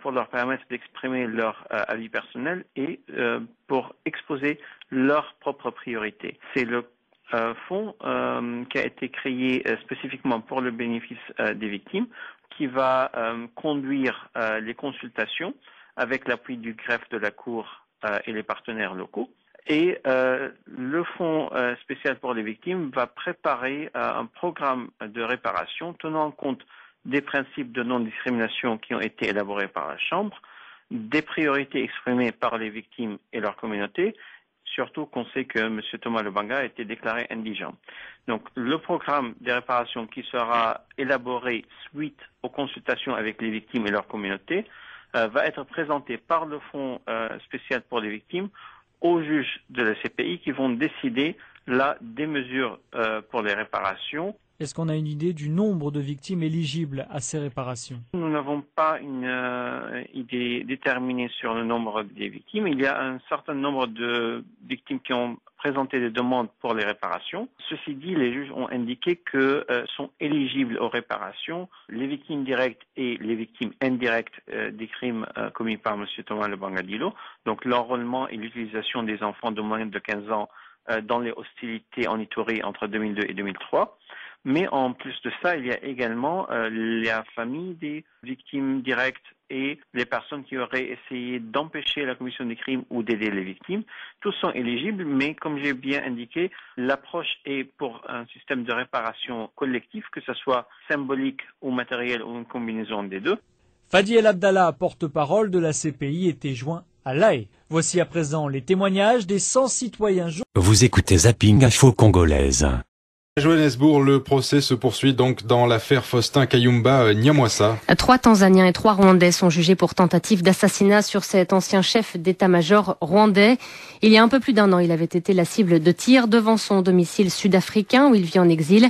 pour leur permettre d'exprimer leur avis personnel et pour exposer leurs propres priorités. C'est le fonds qui a été créé spécifiquement pour le bénéfice des victimes qui va conduire les consultations avec l'appui du greffe de la Cour et les partenaires locaux. Et le fonds spécial pour les victimes va préparer un programme de réparation tenant compte des principes de non-discrimination qui ont été élaborés par la Chambre, des priorités exprimées par les victimes et leur communauté, surtout qu'on sait que M. Thomas Lubanga a été déclaré indigent. Donc le programme de réparation qui sera élaboré suite aux consultations avec les victimes et leur communauté va être présenté par le Fonds spécial pour les victimes aux juges de la CPI qui vont décider là des mesures pour les réparations. Est-ce qu'on a une idée du nombre de victimes éligibles à ces réparations? Nous n'avons pas une idée déterminée sur le nombre des victimes. Il y a un certain nombre de victimes qui ont présenté des demandes pour les réparations. Ceci dit, les juges ont indiqué que sont éligibles aux réparations les victimes directes et les victimes indirectes des crimes commis par M. Thomas Lubanga Dilo, donc l'enrôlement et l'utilisation des enfants de moins de 15 ans dans les hostilités en Ituri entre 2002 et 2003. Mais en plus de ça, il y a également la famille des victimes directes et les personnes qui auraient essayé d'empêcher la commission des crimes ou d'aider les victimes. Tous sont éligibles, mais comme j'ai bien indiqué, l'approche est pour un système de réparation collectif, que ce soit symbolique ou matériel ou une combinaison des deux. Fadi El Abdallah, porte-parole de la CPI, était joint à La Haye. Voici à présent les témoignages des 100 citoyens. Vous écoutez Zapping Info Congolaise. À Johannesburg, le procès se poursuit donc dans l'affaire Faustin Kayumba Nyamwasa. 3 Tanzaniens et 3 Rwandais sont jugés pour tentative d'assassinat sur cet ancien chef d'état-major rwandais. Il y a un peu plus d'1 an, il avait été la cible de tirs devant son domicile sud-africain où il vit en exil.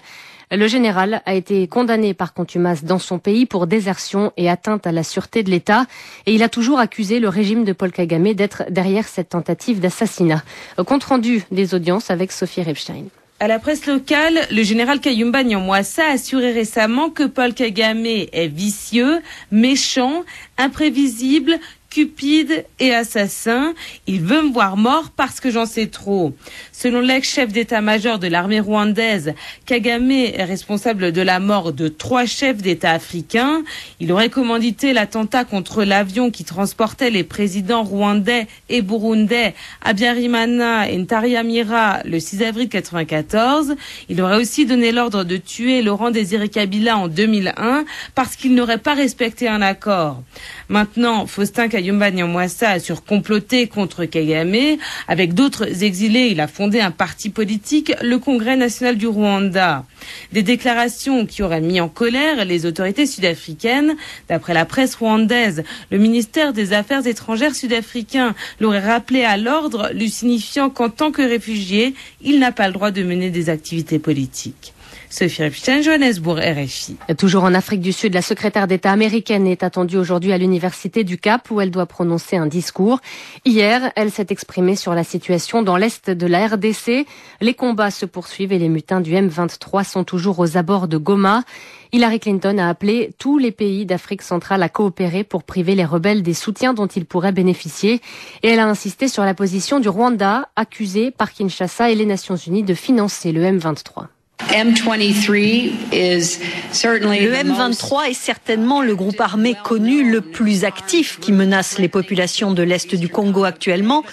Le général a été condamné par contumace dans son pays pour désertion et atteinte à la sûreté de l'État. Et il a toujours accusé le régime de Paul Kagame d'être derrière cette tentative d'assassinat. Compte rendu des audiences avec Sophie Rebstein. À la presse locale, le général Kayumba Nyamwasa a assuré récemment que Paul Kagame est vicieux, méchant, imprévisible, cupide et assassin. Il veut me voir mort parce que j'en sais trop. Selon l'ex-chef d'état-major de l'armée rwandaise, Kagame est responsable de la mort de 3 chefs d'État africains. Il aurait commandité l'attentat contre l'avion qui transportait les présidents rwandais et burundais Habyarimana et Ntariamira le 6 avril 1994. Il aurait aussi donné l'ordre de tuer Laurent Désiré Kabila en 2001 parce qu'il n'aurait pas respecté un accord. Maintenant, Faustin Kayumba Nyamwasa assure comploter contre Kagame. Avec d'autres exilés, il a fondé un parti politique, le Congrès national du Rwanda. Des déclarations qui auraient mis en colère les autorités sud-africaines. D'après la presse rwandaise, le ministère des Affaires étrangères sud-africain l'aurait rappelé à l'ordre, lui signifiant qu'en tant que réfugié, il n'a pas le droit de mener des activités politiques. Sophie Rebstein, Johannesburg, RFI. Toujours en Afrique du Sud, la secrétaire d'État américaine est attendue aujourd'hui à l'université du Cap où elle doit prononcer un discours. Hier, elle s'est exprimée sur la situation dans l'est de la RDC. Les combats se poursuivent et les mutins du M23 sont toujours aux abords de Goma. Hillary Clinton a appelé tous les pays d'Afrique centrale à coopérer pour priver les rebelles des soutiens dont ils pourraient bénéficier. Et elle a insisté sur la position du Rwanda, accusé par Kinshasa et les Nations Unies de financer le M23. Le M23 est certainement le groupe armé connu le plus actif qui menace les populations de l'Est du Congo actuellement,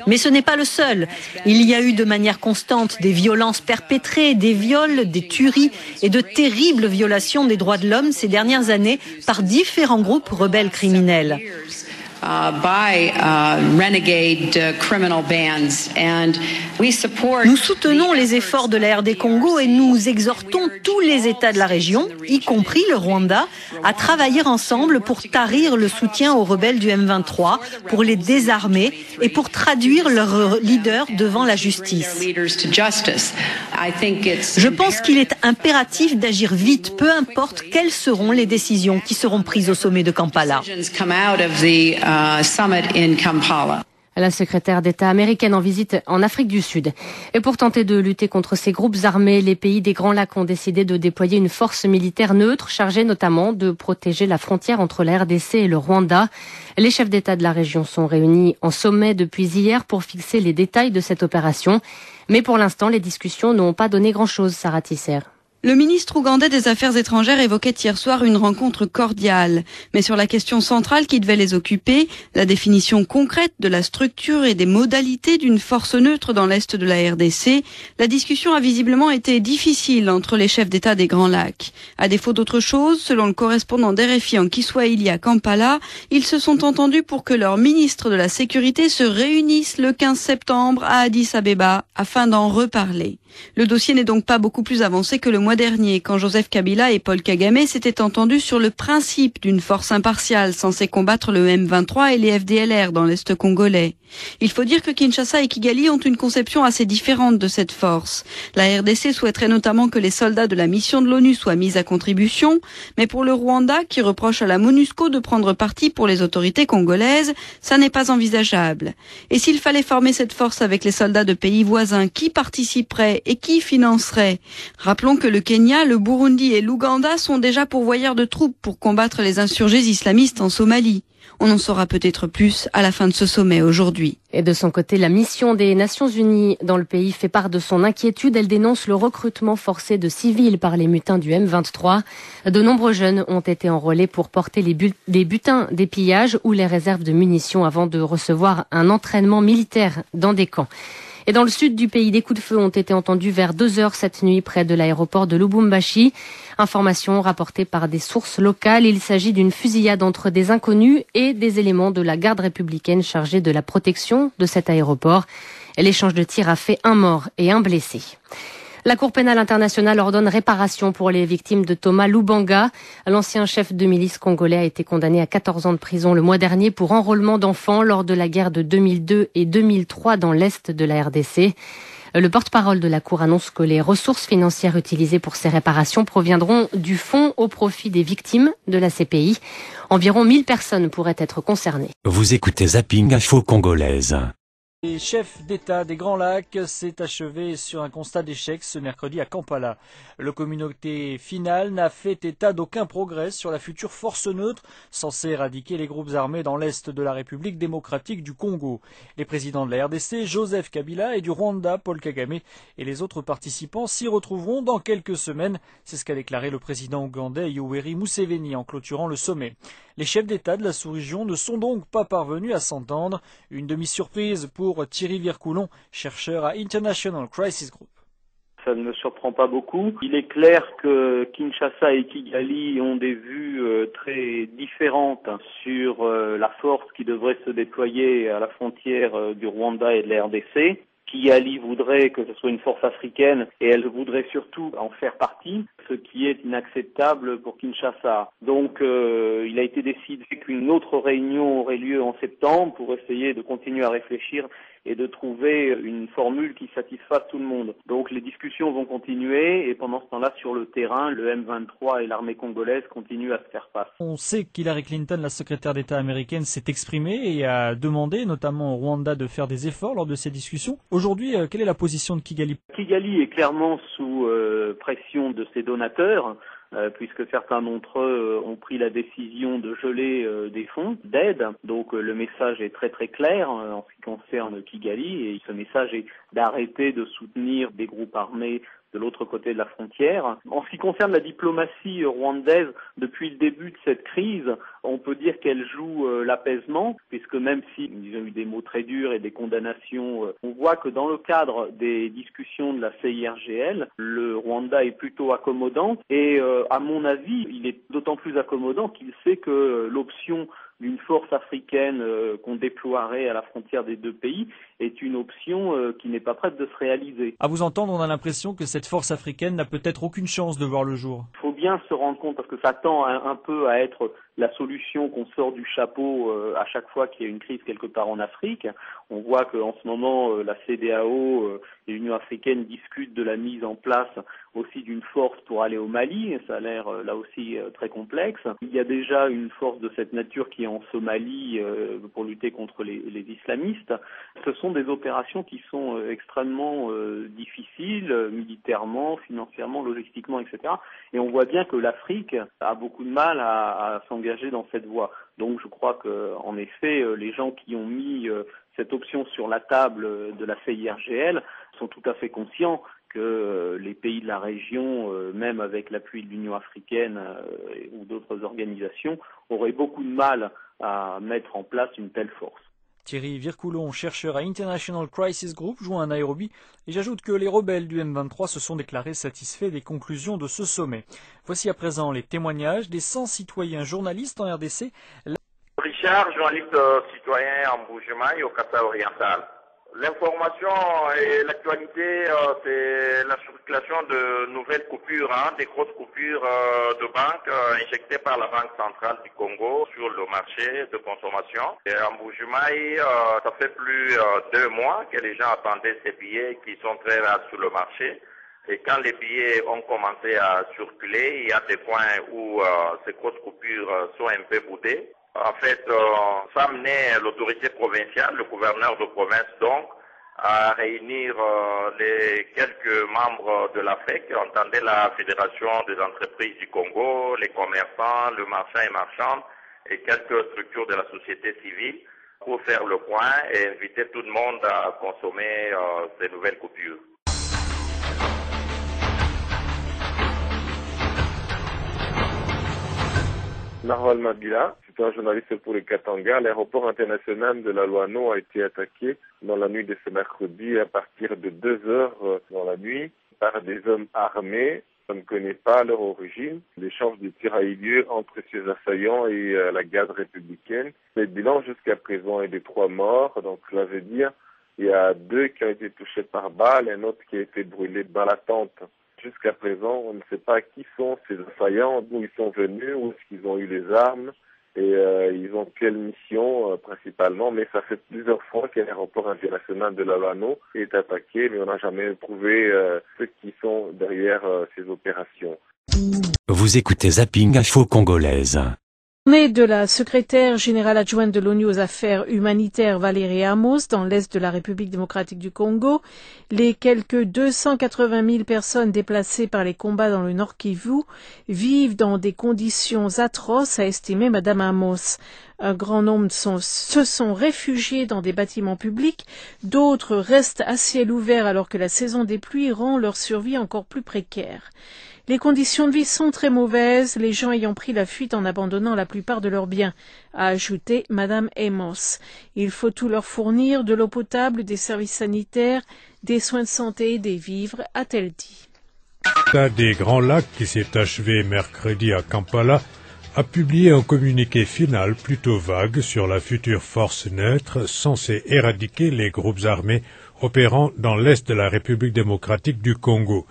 mais ce n'est pas le seul. Il y a eu de manière constante des violences perpétrées, des viols, des tueries et de terribles violations des droits de l'homme ces dernières années par différents groupes rebelles criminels. Nous soutenons les efforts de la RD Congo et nous exhortons tous les États de la région, y compris le Rwanda, à travailler ensemble pour tarir le soutien aux rebelles du M23, pour les désarmer et pour traduire leurs leaders devant la justice. Je pense qu'il est impératif d'agir vite, peu importe quelles seront les décisions qui seront prises au sommet de Kampala. La secrétaire d'État américaine en visite en Afrique du Sud. Et pour tenter de lutter contre ces groupes armés, les pays des Grands Lacs ont décidé de déployer une force militaire neutre, chargée notamment de protéger la frontière entre la RDC et le Rwanda. Les chefs d'État de la région sont réunis en sommet depuis hier pour fixer les détails de cette opération. Mais pour l'instant, les discussions n'ont pas donné grand-chose, Sarah Tisser. Le ministre ougandais des Affaires étrangères évoquait hier soir une rencontre cordiale. Mais sur la question centrale qui devait les occuper, la définition concrète de la structure et des modalités d'une force neutre dans l'est de la RDC, la discussion a visiblement été difficile entre les chefs d'État des Grands Lacs. À défaut d'autre chose, selon le correspondant d'RFI en Kiswahili à Kampala, ils se sont entendus pour que leur ministre de la Sécurité se réunissent le 15 septembre à Addis Abeba afin d'en reparler. Le dossier n'est donc pas beaucoup plus avancé que le mois dernier, quand Joseph Kabila et Paul Kagame s'étaient entendus sur le principe d'une force impartiale censée combattre le M23 et les FDLR dans l'Est congolais. Il faut dire que Kinshasa et Kigali ont une conception assez différente de cette force. La RDC souhaiterait notamment que les soldats de la mission de l'ONU soient mis à contribution, mais pour le Rwanda, qui reproche à la MONUSCO de prendre parti pour les autorités congolaises, ça n'est pas envisageable. Et s'il fallait former cette force avec les soldats de pays voisins, qui participeraient et qui financerait? Rappelons que le Kenya, le Burundi et l'Ouganda sont déjà pourvoyeurs de troupes pour combattre les insurgés islamistes en Somalie. On en saura peut-être plus à la fin de ce sommet aujourd'hui. Et de son côté, la mission des Nations Unies dans le pays fait part de son inquiétude. Elle dénonce le recrutement forcé de civils par les mutins du M23. De nombreux jeunes ont été enrôlés pour porter les butins des pillages ou les réserves de munitions avant de recevoir un entraînement militaire dans des camps. Et dans le sud du pays, des coups de feu ont été entendus vers 2h cette nuit près de l'aéroport de Lubumbashi. Information rapportée par des sources locales. Il s'agit d'une fusillade entre des inconnus et des éléments de la garde républicaine chargés de la protection de cet aéroport. L'échange de tirs a fait un mort et un blessé. La Cour pénale internationale ordonne réparation pour les victimes de Thomas Lubanga. L'ancien chef de milice congolais a été condamné à 14 ans de prison le mois dernier pour enrôlement d'enfants lors de la guerre de 2002 et 2003 dans l'est de la RDC. Le porte-parole de la Cour annonce que les ressources financières utilisées pour ces réparations proviendront du fonds au profit des victimes de la CPI. Environ 1000 personnes pourraient être concernées. Vous écoutez Zapping Info Congolaise. Les chefs d'État des Grands Lacs s'est achevé sur un constat d'échec ce mercredi à Kampala. Le communiqué final n'a fait état d'aucun progrès sur la future force neutre censée éradiquer les groupes armés dans l'est de la République démocratique du Congo. Les présidents de la RDC, Joseph Kabila, et du Rwanda, Paul Kagame, et les autres participants s'y retrouveront dans quelques semaines. C'est ce qu'a déclaré le président ougandais Yoweri Museveni en clôturant le sommet. Les chefs d'État de la sous-région ne sont donc pas parvenus à s'entendre. Une demi-surprise pour Thierry Vircoulon, chercheur à International Crisis Group. Ça ne me surprend pas beaucoup. Il est clair que Kinshasa et Kigali ont des vues très différentes sur la force qui devrait se déployer à la frontière du Rwanda et de la RDC. Kigali voudrait que ce soit une force africaine et elle voudrait surtout en faire partie, ce qui est inacceptable pour Kinshasa. Donc il a été décidé qu'une autre réunion aurait lieu en septembre pour essayer de continuer à réfléchir et de trouver une formule qui satisfasse tout le monde. Donc les discussions vont continuer et pendant ce temps-là, sur le terrain, le M23 et l'armée congolaise continuent à se faire face. On sait qu'Hillary Clinton, la secrétaire d'État américaine, s'est exprimée et a demandé notamment au Rwanda de faire des efforts lors de ces discussions. Aujourd'hui, quelle est la position de Kigali? Kigali est clairement sous pression de ses donateurs, puisque certains d'entre eux ont pris la décision de geler des fonds d'aide. Donc le message est très très clair en ce qui concerne Kigali, et ce message est d'arrêter de soutenir des groupes armés de l'autre côté de la frontière. En ce qui concerne la diplomatie rwandaise, depuis le début de cette crise, on peut dire qu'elle joue l'apaisement, puisque même s'ils ont eu des mots très durs et des condamnations, on voit que dans le cadre des discussions de la CIRGL, le Rwanda est plutôt accommodant, et à mon avis, il est d'autant plus accommodant qu'il sait que l'option d'une force africaine qu'on déploierait à la frontière des deux pays est une option qui n'est pas prête de se réaliser. À vous entendre, on a l'impression que cette force africaine n'a peut-être aucune chance de voir le jour. Il faut bien se rendre compte, parce que ça tend un peu à être la solution qu'on sort du chapeau à chaque fois qu'il y a une crise quelque part en Afrique. On voit qu'en ce moment, la CEDEAO et l'Union africaine discutent de la mise en place aussi d'une force pour aller au Mali. Ça a l'air là aussi très complexe. Il y a déjà une force de cette nature qui est en Somalie pour lutter contre les islamistes. Ce sont des opérations qui sont extrêmement difficiles, militairement, financièrement, logistiquement, etc. Et on voit bien que l'Afrique a beaucoup de mal à s'engager dans cette voie. Donc je crois que, en effet, les gens qui ont mis cette option sur la table de la CIRGL sont tout à fait conscients que les pays de la région, même avec l'appui de l'Union africaine ou d'autres organisations, auraient beaucoup de mal à mettre en place une telle force. Thierry Vircoulon, chercheur à International Crisis Group, joint à Nairobi, et j'ajoute que les rebelles du M23 se sont déclarés satisfaits des conclusions de ce sommet. Voici à présent les témoignages des 100 citoyens journalistes en RDC. Richard, journaliste citoyen en Bougemaï au Kassai oriental. L'information et l'actualité, c'est la circulation de nouvelles coupures, des grosses coupures de banque injectées par la Banque centrale du Congo sur le marché de consommation. Et en Bougemaï, ça fait plus de 2 mois que les gens attendaient ces billets qui sont très rares sur le marché. Et quand les billets ont commencé à circuler, il y a des points où ces grosses coupures sont un peu boudées. En fait, ça a amené l'autorité provinciale, le gouverneur de province donc, à réunir les quelques membres de l'AFEC, entendez la Fédération des entreprises du Congo, les commerçants, le marchand et marchandes et quelques structures de la société civile pour faire le point et inviter tout le monde à consommer ces nouvelles coupures. Narwal Mabila, c'est un journaliste pour le Katanga. L'aéroport international de la Loano a été attaqué dans la nuit de ce mercredi à partir de 2 heures dans la nuit par des hommes armés. On ne connaît pas leur origine. L'échange de tirs a eu lieu entre ces assaillants et la garde républicaine. Le bilan jusqu'à présent est de 3 morts, donc cela veut dire il y a 2 qui ont été touchés par balle et un autre qui a été brûlé dans la tente. Jusqu'à présent, on ne sait pas qui sont ces assaillants, d'où ils sont venus, où est-ce qu'ils ont eu les armes et ils ont quelle mission principalement. Mais ça fait plusieurs fois que l'aéroport international de la Loano est attaqué, mais on n'a jamais trouvé ceux qui sont derrière ces opérations. Vous écoutez Zapping Info Congolaise. De la secrétaire générale adjointe de l'ONU aux affaires humanitaires Valérie Amos dans l'est de la République démocratique du Congo, les quelques 280 000 personnes déplacées par les combats dans le Nord Kivu vivent dans des conditions atroces, a estimé Madame Amos. Un grand nombre se sont réfugiés dans des bâtiments publics, d'autres restent à ciel ouvert alors que la saison des pluies rend leur survie encore plus précaire. Les conditions de vie sont très mauvaises, les gens ayant pris la fuite en abandonnant la plupart de leurs biens, a ajouté Madame Amos. Il faut tout leur fournir, de l'eau potable, des services sanitaires, des soins de santé et des vivres, a-t-elle dit. L'État des Grands Lacs, qui s'est achevé mercredi à Kampala, a publié un communiqué final plutôt vague sur la future force neutre censée éradiquer les groupes armés opérant dans l'est de la République démocratique du Congo.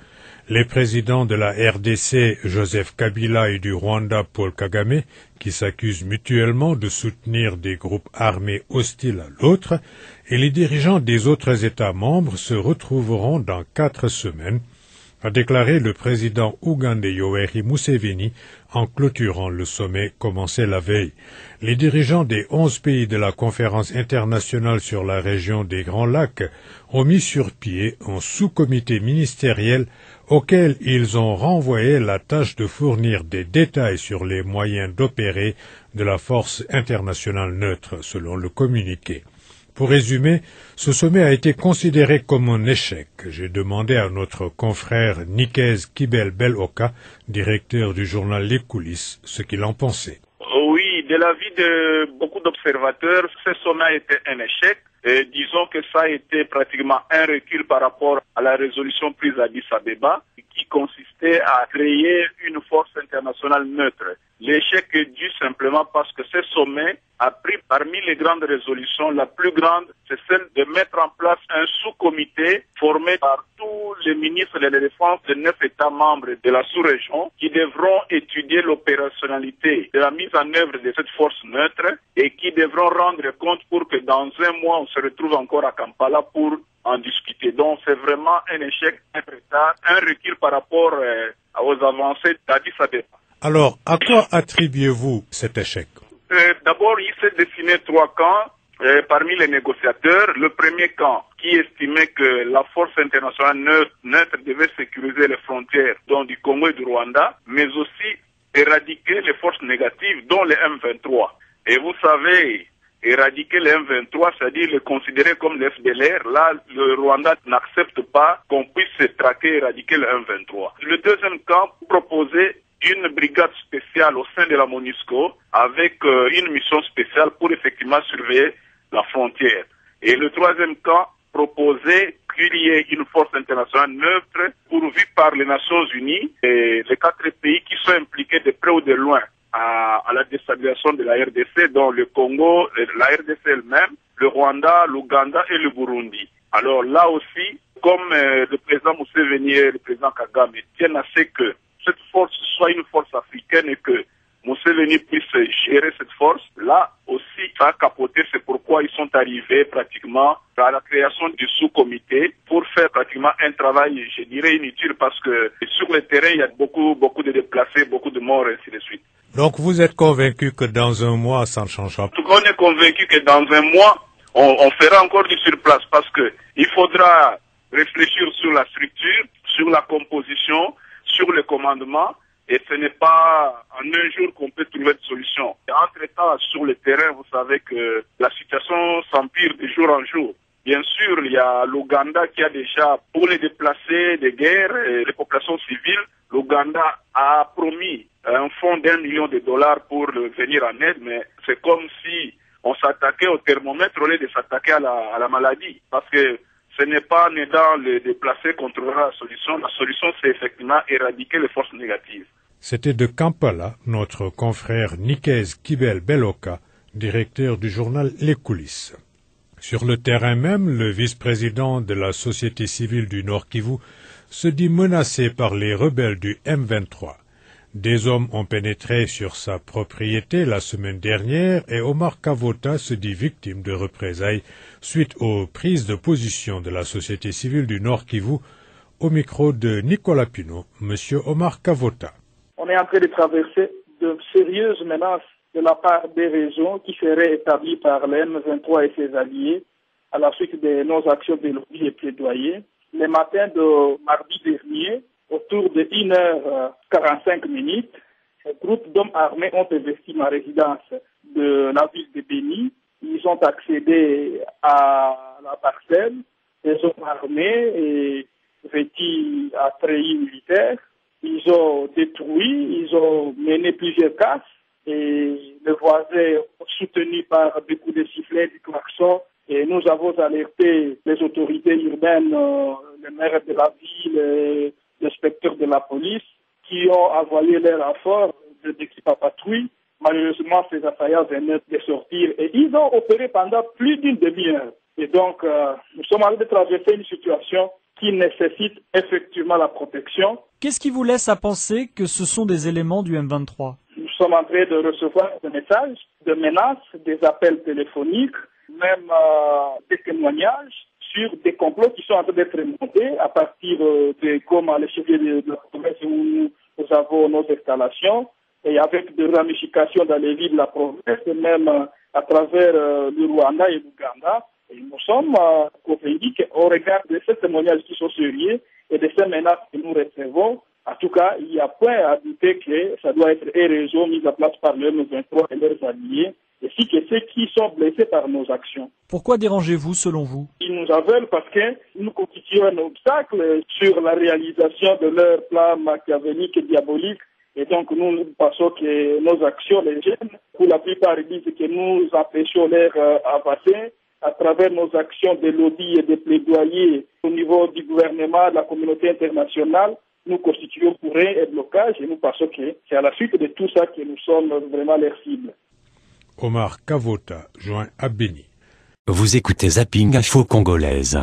Les présidents de la RDC, Joseph Kabila, et du Rwanda, Paul Kagame, qui s'accusent mutuellement de soutenir des groupes armés hostiles à l'autre, et les dirigeants des autres États membres se retrouveront dans 4 semaines, a déclaré le président ougandais Yoweri Museveni en clôturant le sommet commencé la veille. Les dirigeants des 11 pays de la conférence internationale sur la région des Grands Lacs ont mis sur pied un sous-comité ministériel auquel ils ont renvoyé la tâche de fournir des détails sur les moyens d'opérer de la force internationale neutre, selon le communiqué. Pour résumer, ce sommet a été considéré comme un échec. J'ai demandé à notre confrère Nikez Kibel-Beloka, directeur du journal Les Coulisses, ce qu'il en pensait. Oui, de l'avis de beaucoup d'observateurs, ce sommet a été un échec. Et disons que ça a été pratiquement un recul par rapport à la résolution prise à Addis Abeba, qui consistait à créer une force internationale neutre. L'échec est dû simplement parce que ce sommet a pris parmi les grandes résolutions, la plus grande, c'est celle de mettre en place un sous-comité formé par tous les ministres de la Défense de 9 États membres de la sous-région qui devront étudier l'opérationnalité de la mise en œuvre de cette force neutre et qui devront rendre compte pour que dans un mois, on se retrouve encore à Kampala pour en discuter. Donc c'est vraiment un échec, un retard, un recul par rapport aux avancées d'Addis Abeba. Alors, à quoi attribuez-vous cet échec? D'abord, il s'est dessiné 3 camps parmi les négociateurs. Le premier camp qui estimait que la force internationale neutre devait sécuriser les frontières donc du Congo et du Rwanda, mais aussi éradiquer les forces négatives, dont les M23. Et vous savez, éradiquer les M23, c'est-à-dire les considérer comme les FDLR, là, le Rwanda n'accepte pas qu'on puisse se traquer et éradiquer les M23. Le deuxième camp proposait une brigade spéciale au sein de la MONUSCO avec une mission spéciale pour effectivement surveiller la frontière. Et le troisième camp proposait qu'il y ait une force internationale neutre pourvue par les Nations Unies et les 4 pays qui sont impliqués de près ou de loin à la déstabilisation de la RDC, dont le Congo, la RDC elle-même, le Rwanda, l'Ouganda et le Burundi. Alors là aussi, comme le président Museveni et le président Kagame tiennent à ce que cette force soit une force africaine et que Museveni puisse gérer cette force, là aussi ça a capoté, c'est pourquoi ils sont arrivés pratiquement à la création du sous-comité pour faire pratiquement un travail, je dirais, inutile parce que sur le terrain il y a beaucoup de déplacés, beaucoup de morts et ainsi de suite. Donc vous êtes convaincu que dans un mois ça ne changera pas? En tout cas, on est convaincu que dans un mois on fera encore du surplace parce que il faudra réfléchir sur la structure, sur la composition, sur le commandement, et ce n'est pas en un jour qu'on peut trouver de solution. Entre-temps, sur le terrain, vous savez que la situation s'empire de jour en jour. Bien sûr, il y a l'Ouganda qui a déjà, pour les déplacés de guerre et les populations civiles, l'Ouganda a promis un fonds d'$1 million pour venir en aide, mais c'est comme si on s'attaquait au thermomètre au lieu de s'attaquer à la maladie. Parce que ce n'est pas en aidant les déplacés qu'on trouvera la solution. La solution, c'est effectivement éradiquer les forces négatives. C'était de Kampala, notre confrère Nikez Kibel-Beloka, directeur du journal Les Coulisses. Sur le terrain même, le vice-président de la société civile du Nord Kivu se dit menacé par les rebelles du M23. Des hommes ont pénétré sur sa propriété la semaine dernière et Omar Kavota se dit victime de représailles suite aux prises de position de la société civile du Nord Kivu. Au micro de Nicolas Pinault, Monsieur Omar Kavota. On est en train de traverser de sérieuses menaces de la part des régions qui seraient établies par le M23 et ses alliés à la suite de nos actions de lobby et plaidoyer. Le matin de mardi dernier, autour de 1h45, un groupe d'hommes armés ont investi ma résidence de la ville de Béni. Ils ont accédé à la parcelle, des hommes armés et vêtus à treillis militaires. Ils ont détruit, ils ont mené plusieurs casses et le voisin soutenu par des coups de sifflet, du klaxon. Et nous avons alerté les autorités urbaines, le maire de la ville, l'inspecteur de la police, qui ont envoyé leur renfort d'équipe à patrouille. Malheureusement, ces assaillants venaient de sortir et ils ont opéré pendant plus d'une demi-heure. Et donc, nous sommes en train de traverser une situation qui nécessite effectivement la protection. Qu'est-ce qui vous laisse à penser que ce sont des éléments du M23 ? Nous sommes en train de recevoir des messages, des menaces, des appels téléphoniques, même des témoignages sur des complots qui sont en train d'être montés à partir de Goma, le chef de la province où nous avons nos installations, et avec des ramifications dans les villes de la province, même à travers le Rwanda et l'Ouganda. Et nous sommes convaincus qu'au regard de ces témoignages qui sont sérieux et de ces menaces que nous recevons, en tout cas, il y a point à douter que ça doit être un réseau mis en place par le M23 et leurs alliés, ainsi que ceux qui sont blessés par nos actions. Pourquoi dérangez-vous selon vous ? Ils nous en veulent parce que nous constituons un obstacle sur la réalisation de leur plan machiavélique et diabolique. Et donc nous pensons que nos actions les gênent. Pour la plupart, ils disent que nous empêchons leur avancer à travers nos actions de lobby et de plaidoyer au niveau du gouvernement, de la communauté internationale. Nous constituons pour eux un blocage et nous pensons que c'est à la suite de tout ça que nous sommes vraiment leur cible. Omar Kavota, joint à Béni. Vous écoutez Zapping Info Congolaise.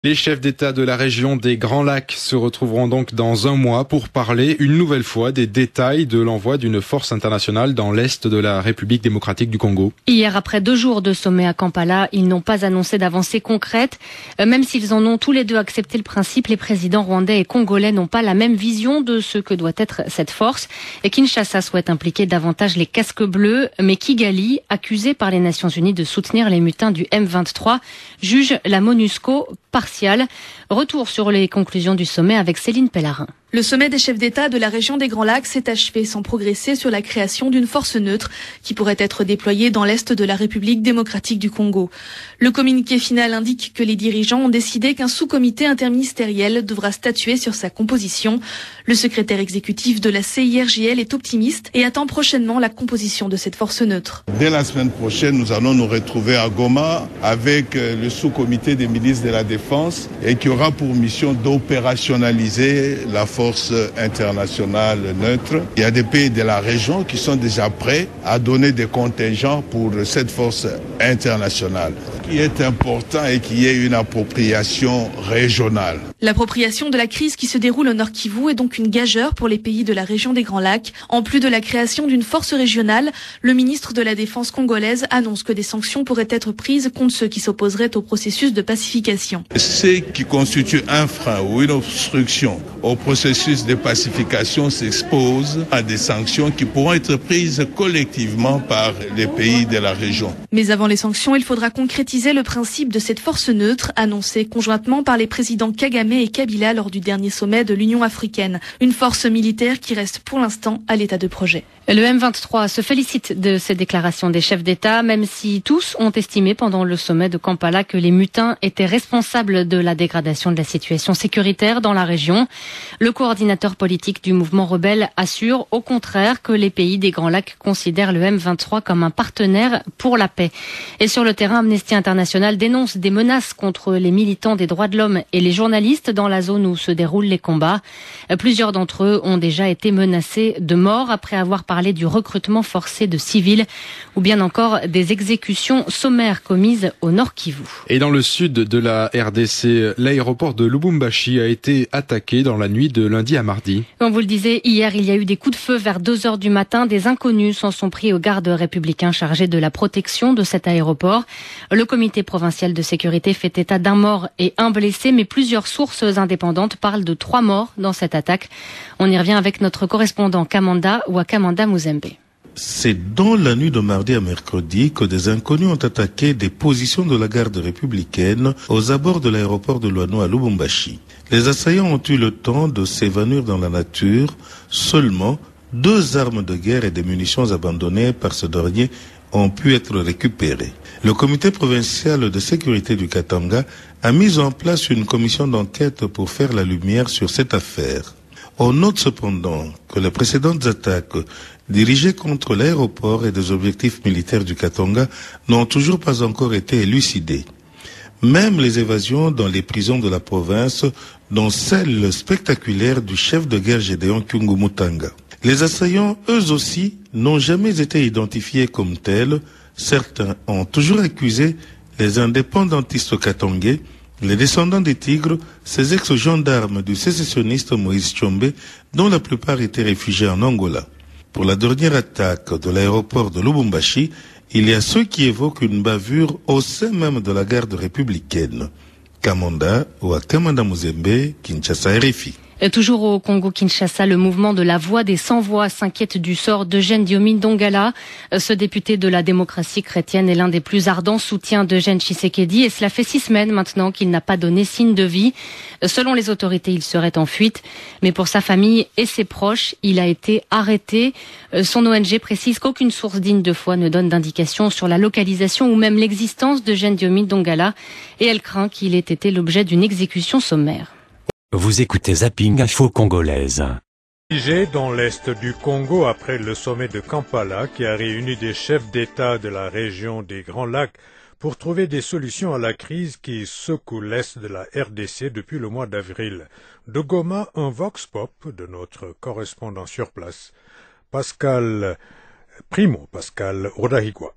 Les chefs d'État de la région des Grands Lacs se retrouveront donc dans un mois pour parler une nouvelle fois des détails de l'envoi d'une force internationale dans l'est de la République démocratique du Congo. Hier, après 2 jours de sommet à Kampala, ils n'ont pas annoncé d'avancées concrètes. Même s'ils en ont tous les deux accepté le principe, les présidents rwandais et congolais n'ont pas la même vision de ce que doit être cette force. Et Kinshasa souhaite impliquer davantage les casques bleus, mais Kigali, accusé par les Nations Unies de soutenir les mutins du M23, juge la MONUSCO partielle. Retour sur les conclusions du sommet avec Céline Pellarin. Le sommet des chefs d'État de la région des Grands Lacs s'est achevé sans progresser sur la création d'une force neutre qui pourrait être déployée dans l'est de la République démocratique du Congo. Le communiqué final indique que les dirigeants ont décidé qu'un sous-comité interministériel devra statuer sur sa composition. Le secrétaire exécutif de la CIRGL est optimiste et attend prochainement la composition de cette force neutre. Dès la semaine prochaine, nous allons nous retrouver à Goma avec le sous-comité des ministres de la Défense et qui aura pour mission d'opérationnaliser la force internationale neutre. Il y a des pays de la région qui sont déjà prêts à donner des contingents pour cette force internationale. Ce qui est important et qu'il y ait une appropriation régionale. L'appropriation de la crise qui se déroule au Nord Kivu est donc une gageure pour les pays de la région des Grands Lacs. En plus de la création d'une force régionale, le ministre de la Défense congolaise annonce que des sanctions pourraient être prises contre ceux qui s'opposeraient au processus de pacification. Ce qui constitue un frein ou une obstruction au processus de pacification s'expose à des sanctions qui pourront être prises collectivement par les pays de la région. Mais avant les sanctions, il faudra concrétiser précisait le principe de cette force neutre annoncée conjointement par les présidents Kagame et Kabila lors du dernier sommet de l'Union africaine. Une force militaire qui reste pour l'instant à l'état de projet. Le M23 se félicite de ces déclarations des chefs d'État, même si tous ont estimé pendant le sommet de Kampala que les mutins étaient responsables de la dégradation de la situation sécuritaire dans la région. Le coordinateur politique du mouvement rebelle assure au contraire que les pays des Grands Lacs considèrent le M23 comme un partenaire pour la paix. Et sur le terrain, Amnesty International dénonce des menaces contre les militants des droits de l'homme et les journalistes dans la zone où se déroulent les combats. Plusieurs d'entre eux ont déjà été menacés de mort après avoir parlé du recrutement forcé de civils ou bien encore des exécutions sommaires commises au Nord Kivu. Et dans le sud de la RDC, l'aéroport de Lubumbashi a été attaqué dans la nuit de lundi à mardi. Comme vous le disiez, hier, il y a eu des coups de feu vers 2h du matin. Des inconnus s'en sont pris aux gardes républicains chargés de la protection de cet aéroport. Le comité provincial de sécurité fait état d'un mort et un blessé, mais plusieurs sources indépendantes parlent de 3 morts dans cette attaque. On y revient avec notre correspondant Kamanda ou à Kamanda Muzembe. C'est dans la nuit de mardi à mercredi que des inconnus ont attaqué des positions de la garde républicaine aux abords de l'aéroport de Loano à Lubumbashi. Les assaillants ont eu le temps de s'évanouir dans la nature. Seulement 2 armes de guerre et des munitions abandonnées par ce dernier ont pu être récupérées. Le comité provincial de sécurité du Katanga a mis en place une commission d'enquête pour faire la lumière sur cette affaire. On note cependant que les précédentes attaques dirigées contre l'aéroport et des objectifs militaires du Katanga n'ont toujours pas encore été élucidées. Même les évasions dans les prisons de la province, dont celle spectaculaire du chef de guerre Gédéon Kyungu Mutanga. Les assaillants, eux aussi, n'ont jamais été identifiés comme tels. Certains ont toujours accusé les indépendantistes katangais, les descendants des Tigres, ces ex-gendarmes du sécessionniste Moïse Tshombe, dont la plupart étaient réfugiés en Angola. Pour la dernière attaque de l'aéroport de Lubumbashi, il y a ceux qui évoquent une bavure au sein même de la garde républicaine. Kamanda ou à Kamanda Muzembe, Kinshasa RFI. Toujours au Congo-Kinshasa, le mouvement de la Voix des Sans-Voix s'inquiète du sort d'Eugène Diomine Dongala. Ce député de la démocratie chrétienne est l'un des plus ardents soutiens d'Eugène Tshisekedi et cela fait 6 semaines maintenant qu'il n'a pas donné signe de vie. Selon les autorités, il serait en fuite. Mais pour sa famille et ses proches, il a été arrêté. Son ONG précise qu'aucune source digne de foi ne donne d'indication sur la localisation ou même l'existence d'Eugène Diomine Dongala et elle craint qu'il ait été l'objet d'une exécution sommaire. Vous écoutez Zapping Info Congolaise. Dans l'est du Congo, après le sommet de Kampala qui a réuni des chefs d'État de la région des Grands Lacs pour trouver des solutions à la crise qui secoue l'est de la RDC depuis le mois d'avril. De Goma, un vox pop de notre correspondant sur place, Pascal Rodahigwa.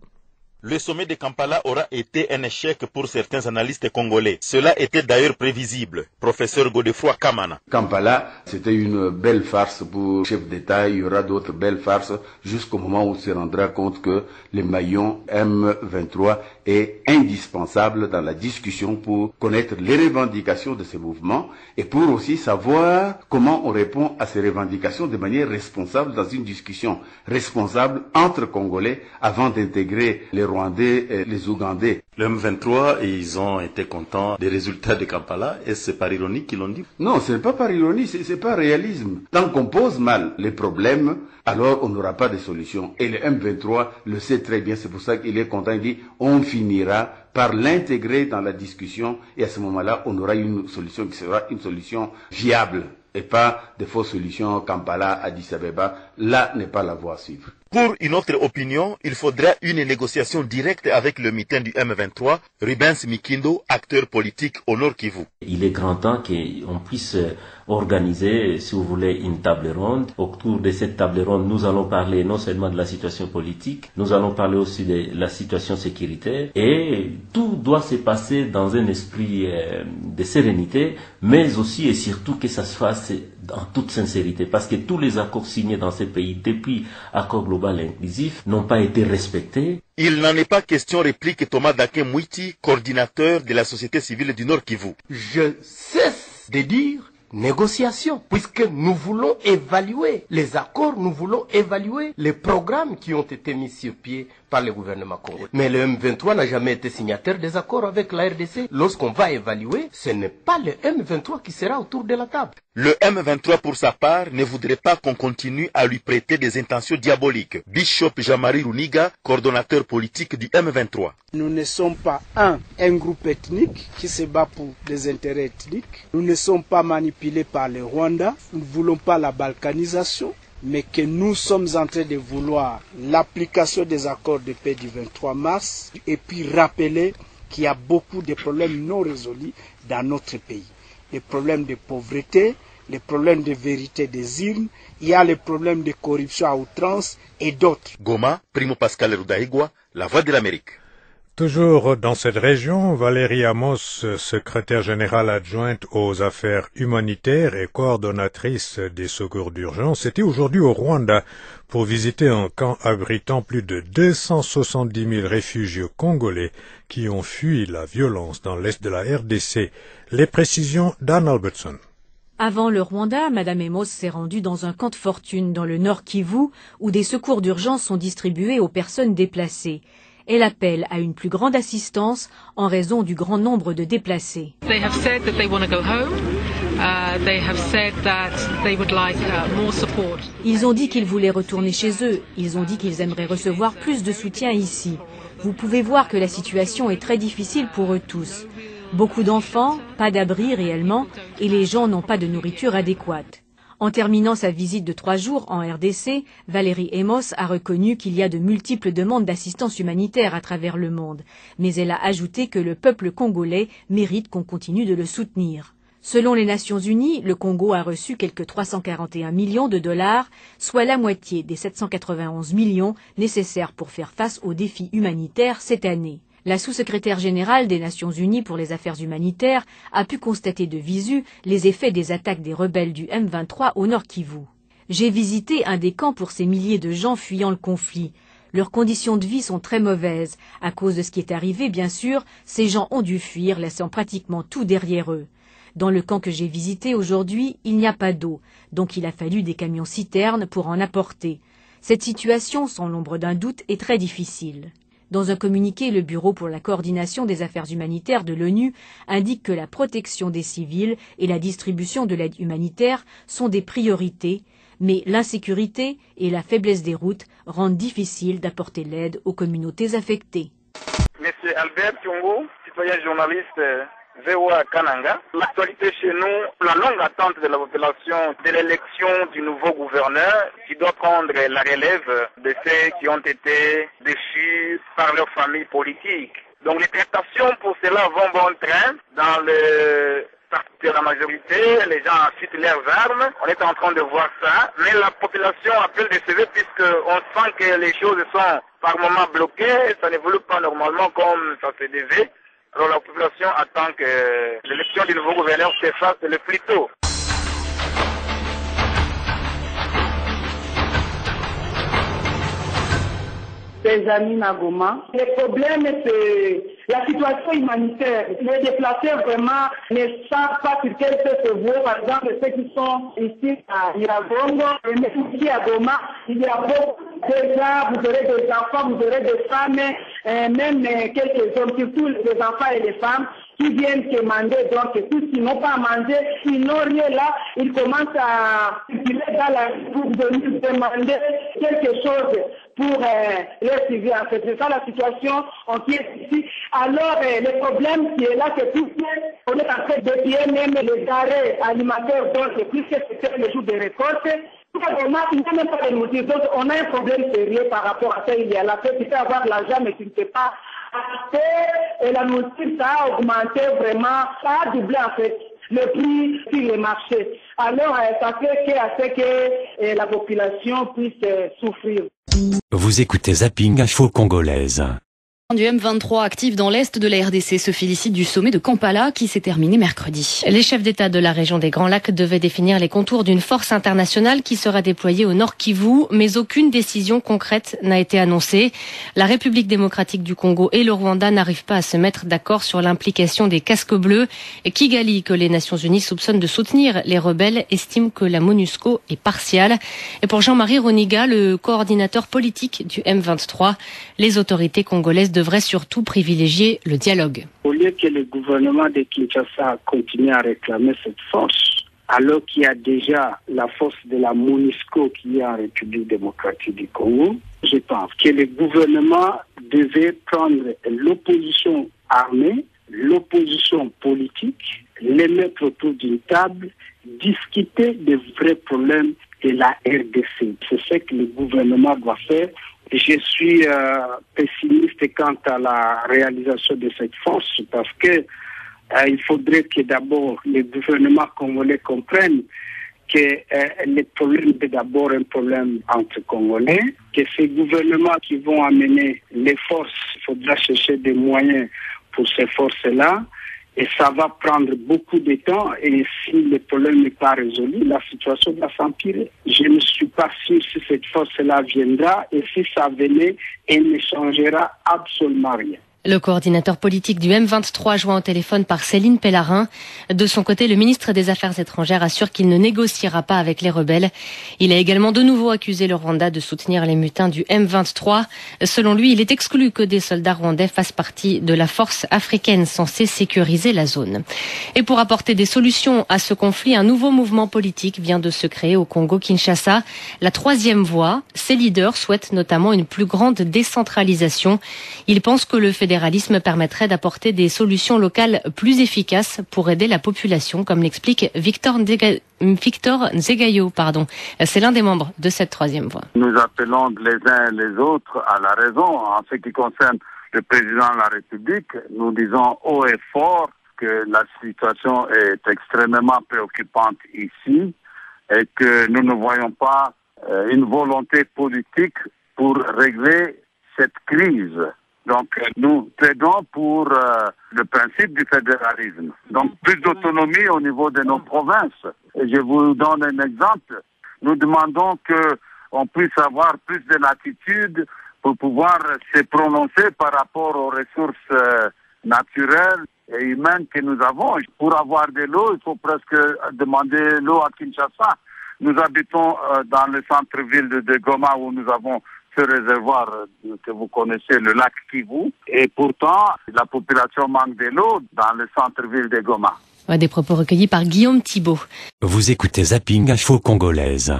Le sommet de Kampala aura été un échec pour certains analystes congolais. Cela était d'ailleurs prévisible. Professeur Godefroy Kamana. Kampala, c'était une belle farce pour le chef d'État. Il y aura d'autres belles farces jusqu'au moment où on se rendra compte que le maillon M23 est indispensable dans la discussion pour connaître les revendications de ces mouvements et pour aussi savoir comment on répond à ces revendications de manière responsable dans une discussion responsable entre Congolais avant d'intégrer les Rwandais et les Ougandais. Le M23, ils ont été contents des résultats de Kampala et c'est par ironie qu'ils l'ont dit. Non, ce n'est pas par ironie, c'est par réalisme. Tant qu'on pose mal les problèmes, alors on n'aura pas de solution. Et le M23 le sait très bien, c'est pour ça qu'il est content, il dit on finira par l'intégrer dans la discussion et à ce moment-là, on aura une solution qui sera une solution viable et pas de fausses solutions Kampala, Addis Abeba. Là n'est pas la voie à suivre. Pour une autre opinion, il faudra une négociation directe avec le mitin du M23, Rubens Mikindo, acteur politique au Nord Kivu. Il est grand temps qu'on puisse organiser, si vous voulez, une table ronde. Autour de cette table ronde, nous allons parler non seulement de la situation politique, nous allons parler aussi de la situation sécuritaire et tout doit se passer dans un esprit de sérénité, mais aussi et surtout que ça se fasse en toute sincérité parce que tous les accords signés dans ces pays depuis accord global inclusif n'ont pas été respectés. Il n'en est pas question, réplique Thomas Dakin Mouiti, coordinateur de la société civile du Nord Kivu. Je cesse de dire négociation, puisque nous voulons évaluer les accords, nous voulons évaluer les programmes qui ont été mis sur pied par le gouvernement congolais. Mais le M23 n'a jamais été signataire des accords avec la RDC. Lorsqu'on va évaluer, ce n'est pas le M23 qui sera autour de la table. Le M23, pour sa part, ne voudrait pas qu'on continue à lui prêter des intentions diaboliques. Bishop Jean-Marie Runiga, coordonnateur politique du M23. Nous ne sommes pas un groupe ethnique qui se bat pour des intérêts ethniques. Nous ne sommes pas manipulés par le Rwanda. Nous ne voulons pas la balkanisation, mais que nous sommes en train de vouloir l'application des accords de paix du 23 mars et puis rappeler qu'il y a beaucoup de problèmes non résolus dans notre pays. Les problèmes de pauvreté, les problèmes de vérité des urnes, il y a les problèmes de corruption à outrance et d'autres. Goma, Primo Pascal Rudaigwa, La Voix de l'Amérique. Toujours dans cette région, Valérie Amos, secrétaire générale adjointe aux affaires humanitaires et coordonnatrice des secours d'urgence, était aujourd'hui au Rwanda pour visiter un camp abritant plus de 270 000 réfugiés congolais qui ont fui la violence dans l'est de la RDC. Les précisions d'Anne Albertson. Avant le Rwanda, Madame Amos s'est rendue dans un camp de fortune dans le Nord Kivu où des secours d'urgence sont distribués aux personnes déplacées. Elle appelle à une plus grande assistance en raison du grand nombre de déplacés. Ils ont dit qu'ils voulaient retourner chez eux. Ils ont dit qu'ils aimeraient recevoir plus de soutien ici. Vous pouvez voir que la situation est très difficile pour eux tous. Beaucoup d'enfants, pas d'abri réellement, et les gens n'ont pas de nourriture adéquate. En terminant sa visite de 3 jours en RDC, Valérie Amos a reconnu qu'il y a de multiples demandes d'assistance humanitaire à travers le monde, mais elle a ajouté que le peuple congolais mérite qu'on continue de le soutenir. Selon les Nations Unies, le Congo a reçu quelques 341 millions de dollars, soit la moitié des 791 millions nécessaires pour faire face aux défis humanitaires cette année. La sous-secrétaire générale des Nations Unies pour les affaires humanitaires a pu constater de visu les effets des attaques des rebelles du M23 au Nord Kivu. J'ai visité un des camps pour ces milliers de gens fuyant le conflit. Leurs conditions de vie sont très mauvaises. À cause de ce qui est arrivé, bien sûr, ces gens ont dû fuir, laissant pratiquement tout derrière eux. Dans le camp que j'ai visité aujourd'hui, il n'y a pas d'eau, donc il a fallu des camions-citernes pour en apporter. Cette situation, sans l'ombre d'un doute, est très difficile. Dans un communiqué, le Bureau pour la coordination des affaires humanitaires de l'ONU indique que la protection des civils et la distribution de l'aide humanitaire sont des priorités, mais l'insécurité et la faiblesse des routes rendent difficile d'apporter l'aide aux communautés affectées. Monsieur Albert Tiongo, citoyen journaliste VOA Kananga. L'actualité chez nous, la longue attente de la population de l'élection du nouveau gouverneur qui doit prendre la relève de ceux qui ont été déchus par leurs familles politiques. Donc les tractations pour cela vont bon train dans le parti de la majorité, les gens citent leurs armes, on est en train de voir ça, mais la population appelle de CV puisqu'on sent que les choses sont par moments bloquées, ça n'évolue pas normalement comme ça se devait. Alors la population attend que l'élection du nouveau gouverneur se fasse le plus tôt. Des amis Nagoma. Le problème, c'est la situation humanitaire. Les déplacés vraiment ne savent pas sur quel pied se voir. Par exemple, ceux qui sont ici à Iragongo, et même ici à Goma, il y a beaucoup de gens, vous aurez des enfants, vous aurez des femmes, même quelques hommes, surtout les enfants et les femmes, qui viennent demander, donc tous qui n'ont pas à manger, ils n'ont rien là, ils commencent à circuler dans la rue pour venir demander quelque chose pour les civils. En fait, c'est ça la situation qui est ici. Alors, le problème qui est là, c'est tout on est en train de payer même les arrêts alimentaires, donc plus que c'était le jour de récolte. Il n'y a même pas de nourriture. Donc, on a un problème sérieux par rapport à ça. Il y a la fait, tu peux avoir l'argent, mais tu ne peux pas acheter. Et la nourriture, ça a augmenté vraiment, ça a doublé en fait le prix sur les marchés. Alors, ça fait que la population puisse souffrir. Vous écoutez Zapping Info Congolaise. Du M23 actif dans l'est de la RDC se félicite du sommet de Kampala qui s'est terminé mercredi. Les chefs d'État de la région des Grands Lacs devaient définir les contours d'une force internationale qui sera déployée au Nord Kivu, mais aucune décision concrète n'a été annoncée. La République démocratique du Congo et le Rwanda n'arrivent pas à se mettre d'accord sur l'implication des casques bleus. Kigali, que les Nations Unies soupçonnent de soutenir les rebelles, estime que la MONUSCO est partiale. Et pour Jean-Marie Roniga, le coordinateur politique du M23, les autorités congolaises devrait surtout privilégier le dialogue. Au lieu que le gouvernement de Kinshasa continue à réclamer cette force, alors qu'il y a déjà la force de la MONUSCO qui est en République démocratique du Congo, je pense que le gouvernement devait prendre l'opposition armée, l'opposition politique, les mettre autour d'une table, discuter des vrais problèmes de la RDC. C'est ce que le gouvernement doit faire. Je suis pessimiste quant à la réalisation de cette force parce que il faudrait que d'abord le gouvernement congolais comprenne que le problème est d'abord un problème entre Congolais, que ces gouvernements qui vont amener les forces, il faudra chercher des moyens pour ces forces-là. Et ça va prendre beaucoup de temps et si le problème n'est pas résolu, la situation va s'empirer. Je ne suis pas sûr si cette force-là viendra et si ça venait, elle ne changera absolument rien. Le coordinateur politique du M23 joint au téléphone par Céline Pellarin. De son côté, le ministre des Affaires étrangères assure qu'il ne négociera pas avec les rebelles. Il a également de nouveau accusé le Rwanda de soutenir les mutins du M23. Selon lui, il est exclu que des soldats rwandais fassent partie de la force africaine censée sécuriser la zone. Et pour apporter des solutions à ce conflit, un nouveau mouvement politique vient de se créer au Congo-Kinshasa. La troisième voie, ses leaders souhaitent notamment une plus grande décentralisation. Ils pensent que le fédéralisme permettrait d'apporter des solutions locales plus efficaces pour aider la population, comme l'explique Victor Nzegayo. C'est l'un des membres de cette troisième voie. Nous appelons les uns et les autres à la raison. En ce qui concerne le président de la République, nous disons haut et fort que la situation est extrêmement préoccupante ici et que nous ne voyons pas une volonté politique pour régler cette crise. Donc, nous plaidons pour le principe du fédéralisme. Donc, plus d'autonomie au niveau de nos provinces. Et je vous donne un exemple. Nous demandons qu'on puisse avoir plus de latitude pour pouvoir se prononcer par rapport aux ressources naturelles et humaines que nous avons. Pour avoir de l'eau, il faut presque demander l'eau à Kinshasa. Nous habitons dans le centre-ville de Goma où nous avons ce réservoir que vous connaissez, le lac Kivu. Et pourtant, la population manque de l'eau dans le centre-ville de Goma. Des propos recueillis par Guillaume Thibault. Vous écoutez Zapping Info Congolaise.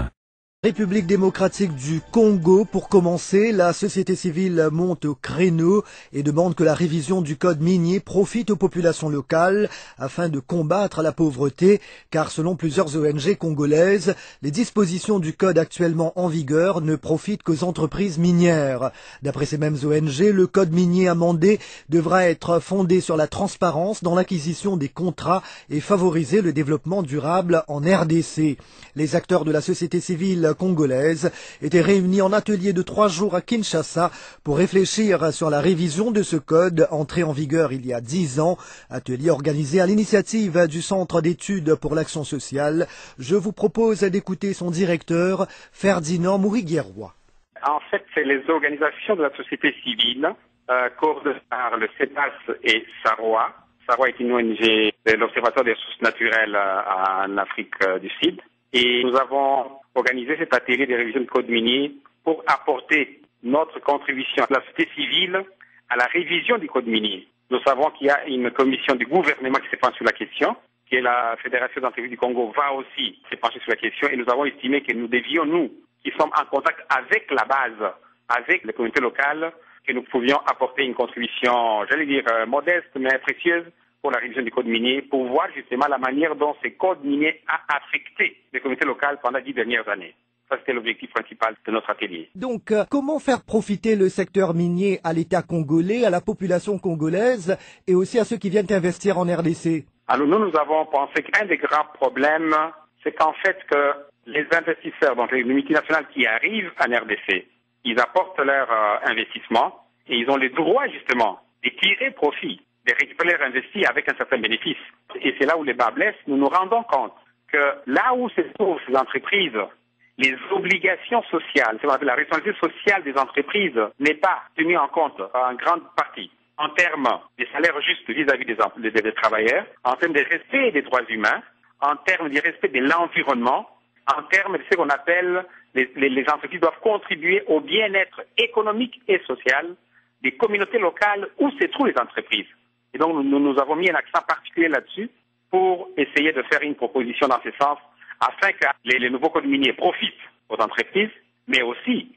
République démocratique du Congo, pour commencer, la société civile monte au créneau et demande que la révision du code minier profite aux populations locales afin de combattre la pauvreté, car selon plusieurs ONG congolaises, les dispositions du code actuellement en vigueur ne profitent qu'aux entreprises minières. D'après ces mêmes ONG, le code minier amendé devra être fondé sur la transparence dans l'acquisition des contrats et favoriser le développement durable en RDC. Les acteurs de la société civile congolaise étaient réunis en atelier de 3 jours à Kinshasa pour réfléchir sur la révision de ce code entré en vigueur il y a 10 ans. Atelier organisé à l'initiative du Centre d'études pour l'action sociale. Je vous propose d'écouter son directeur, Ferdinand Mouriguerois. En fait, c'est les organisations de la société civile, coordonnées par le CEPAS et SAROA. SAROA est une ONG de l'Observatoire des ressources naturelles en Afrique du Sud. Et nous avons organisé cet atelier de révision du code minier pour apporter notre contribution de la société civile à la révision du code minier. Nous savons qu'il y a une commission du gouvernement qui se penche sur la question, que la Fédération d'entreprise du Congo va aussi se pencher sur la question, et nous avons estimé que nous devions, nous, qui sommes en contact avec la base, avec les communautés locales, que nous pouvions apporter une contribution, j'allais dire, modeste mais précieuse, pour la révision du code minier, pour voir justement la manière dont ce code minier a affecté les communautés locales pendant 10 dernières années. Ça, c'était l'objectif principal de notre atelier. Donc, comment faire profiter le secteur minier à l'État congolais, à la population congolaise et aussi à ceux qui viennent investir en RDC? Alors, nous avons pensé qu'un des grands problèmes, c'est qu'en fait, que les investisseurs, donc les multinationales qui arrivent en RDC, ils apportent leur investissement et ils ont le droit justement de tirer profit, de récupérer leur investi avec un certain bénéfice. Et c'est là où les bas blessent. Nous nous rendons compte que là où se trouvent ces entreprises, les obligations sociales, c'est-à-dire la responsabilité sociale des entreprises n'est pas tenue en compte en grande partie en termes des salaires justes vis-à-vis des travailleurs, en termes de respect des droits humains, en termes de respect de l'environnement, en termes de ce qu'on appelle les entreprises doivent contribuer au bien-être économique et social des communautés locales où se trouvent les entreprises. Et donc nous avons mis un accent particulier là-dessus pour essayer de faire une proposition dans ce sens afin que les nouveaux codes miniers profitent aux entreprises, mais aussi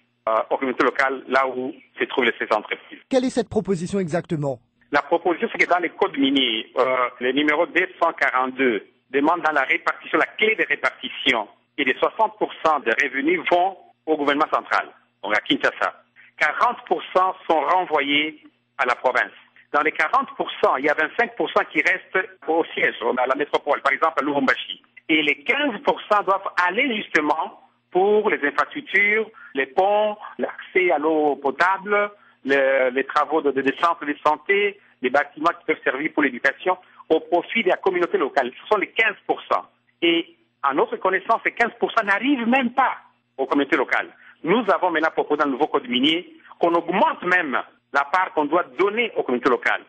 aux communautés locales là où se trouvent ces entreprises. Quelle est cette proposition exactement? La proposition, c'est que dans les codes miniers, le numéro 242 demande dans la répartition, la clé de répartition, et les 60% des revenus vont au gouvernement central, donc à Kinshasa. 40% sont renvoyés à la province. Dans les 40%, il y a 25% qui restent au siège, à la métropole, par exemple à Lubumbashi. Et les 15% doivent aller justement pour les infrastructures, les ponts, l'accès à l'eau potable, les travaux de centres de santé, les bâtiments qui peuvent servir pour l'éducation, au profit de la communauté locale. Ce sont les 15%. Et à notre connaissance, ces 15% n'arrivent même pas aux communautés locales. Nous avons maintenant proposé dans le nouveau code minier qu'on augmente même la part qu'on doit donner aux communautés locales,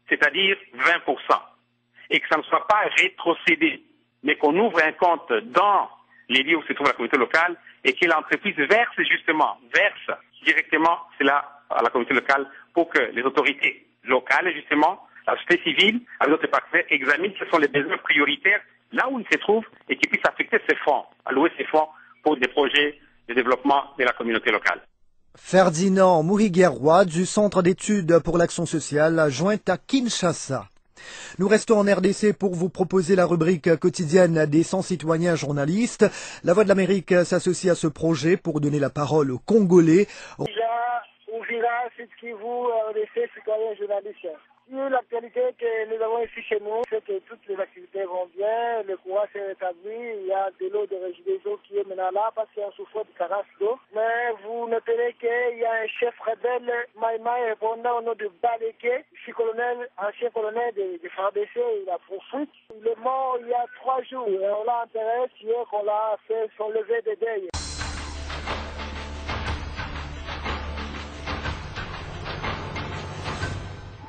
c'est-à-dire 20%, et que ça ne soit pas rétrocédé, mais qu'on ouvre un compte dans les lieux où se trouve la communauté locale et que l'entreprise verse directement cela à la communauté locale pour que les autorités locales, justement, la société civile, avec d'autres partenaires, examinent quels sont les besoins prioritaires là où ils se trouvent et qui puissent affecter ces fonds, allouer ces fonds pour des projets de développement de la communauté locale. Ferdinand Mouriguerrois du Centre d'études pour l'action sociale, joint à Kinshasa. Nous restons en RDC pour vous proposer la rubrique quotidienne des 100 citoyens journalistes. La Voix de l'Amérique s'associe à ce projet pour donner la parole aux Congolais. Ouvira, Sud Kivu, RDC, citoyens journalistes. L'actualité que nous avons ici chez nous, c'est que toutes les activités vont bien, le courant s'est rétabli, il y a de l'eau de régie des eaux qui est maintenant là parce qu'il y a un souffle de carafes d'eau. Mais vous noterez qu'il y a un chef rebelle, Maïmaï, répondant au nom de Baleke, ancien colonel de FARDC, il a poursuivi. Il est mort il y a 3 jours et on l'a enterré hier qu'on l'a fait son lever de deuil.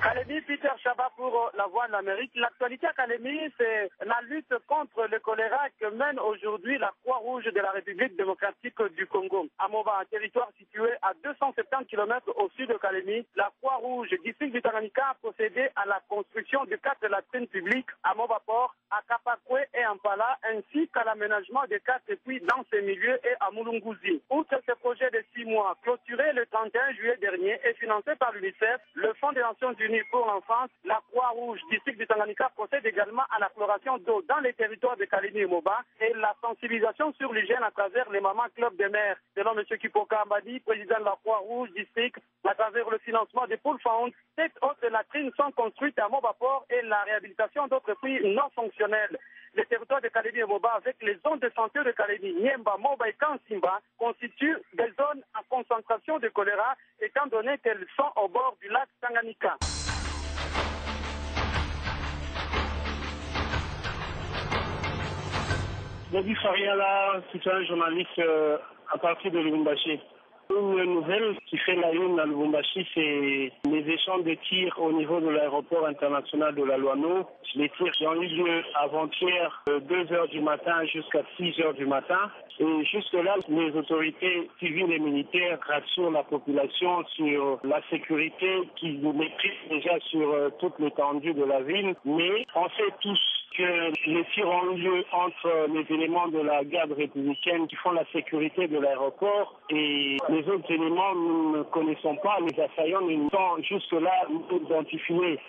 Kalemi, Peter Chaba pour la Voix de l'Amérique. L'actualité à Kalemi, c'est la lutte contre le choléra que mène aujourd'hui la Croix-Rouge de la République démocratique du Congo. À Moba, un territoire situé à 270 km au sud de Kalemi, la Croix-Rouge district du Tanganyika a procédé à la construction de 4 latrines publiques à Moba-Port, à Kapakwe et Ampala, ainsi qu'à l'aménagement de 4 puits dans ces milieux et à Mulunguzi. Outre ce projet de 6 mois, clôturé le 31 juillet dernier et financé par l'UNICEF, le Fonds des Nations Unies pour l'enfance, la Croix-Rouge district du Tanganyika procède également à la chloration d'eau dans les territoires de Kalemi et Moba et la sensibilisation sur l'hygiène à travers les mamans club des mères. Selon M. Kipoka Ambadi, président de la Croix-Rouge district, à travers le financement des Pool Found, 7 autres latrines sont construites à Moba-Port et la réhabilitation d'autres puits non fonctionnels. Les territoires de Kalemi et Moba avec les zones de santé de Kalemi, Niemba, Moba et Kansimba constituent des zones à concentration de choléra étant donné qu'elles sont au bord du lac Tanganyika. David Fariala, citoyen journaliste à partir de Lubumbashi. Une nouvelle qui fait la une à Lubumbashi, c'est les échanges de tirs au niveau de l'aéroport international de la Loano. Les tirs qui ont eu lieu avant-hier de 2h du matin jusqu'à 6h du matin. Et jusque-là, les autorités civiles et militaires rassurent la population sur la sécurité qu'ils maîtrisent déjà sur toute l'étendue de la ville. Mais on sait tous que les tirs ont eu lieu entre les éléments de la garde républicaine qui font la sécurité de l'aéroport et les autres éléments, nous ne connaissons pas. Les assaillants ne sont jusque-là identifiés.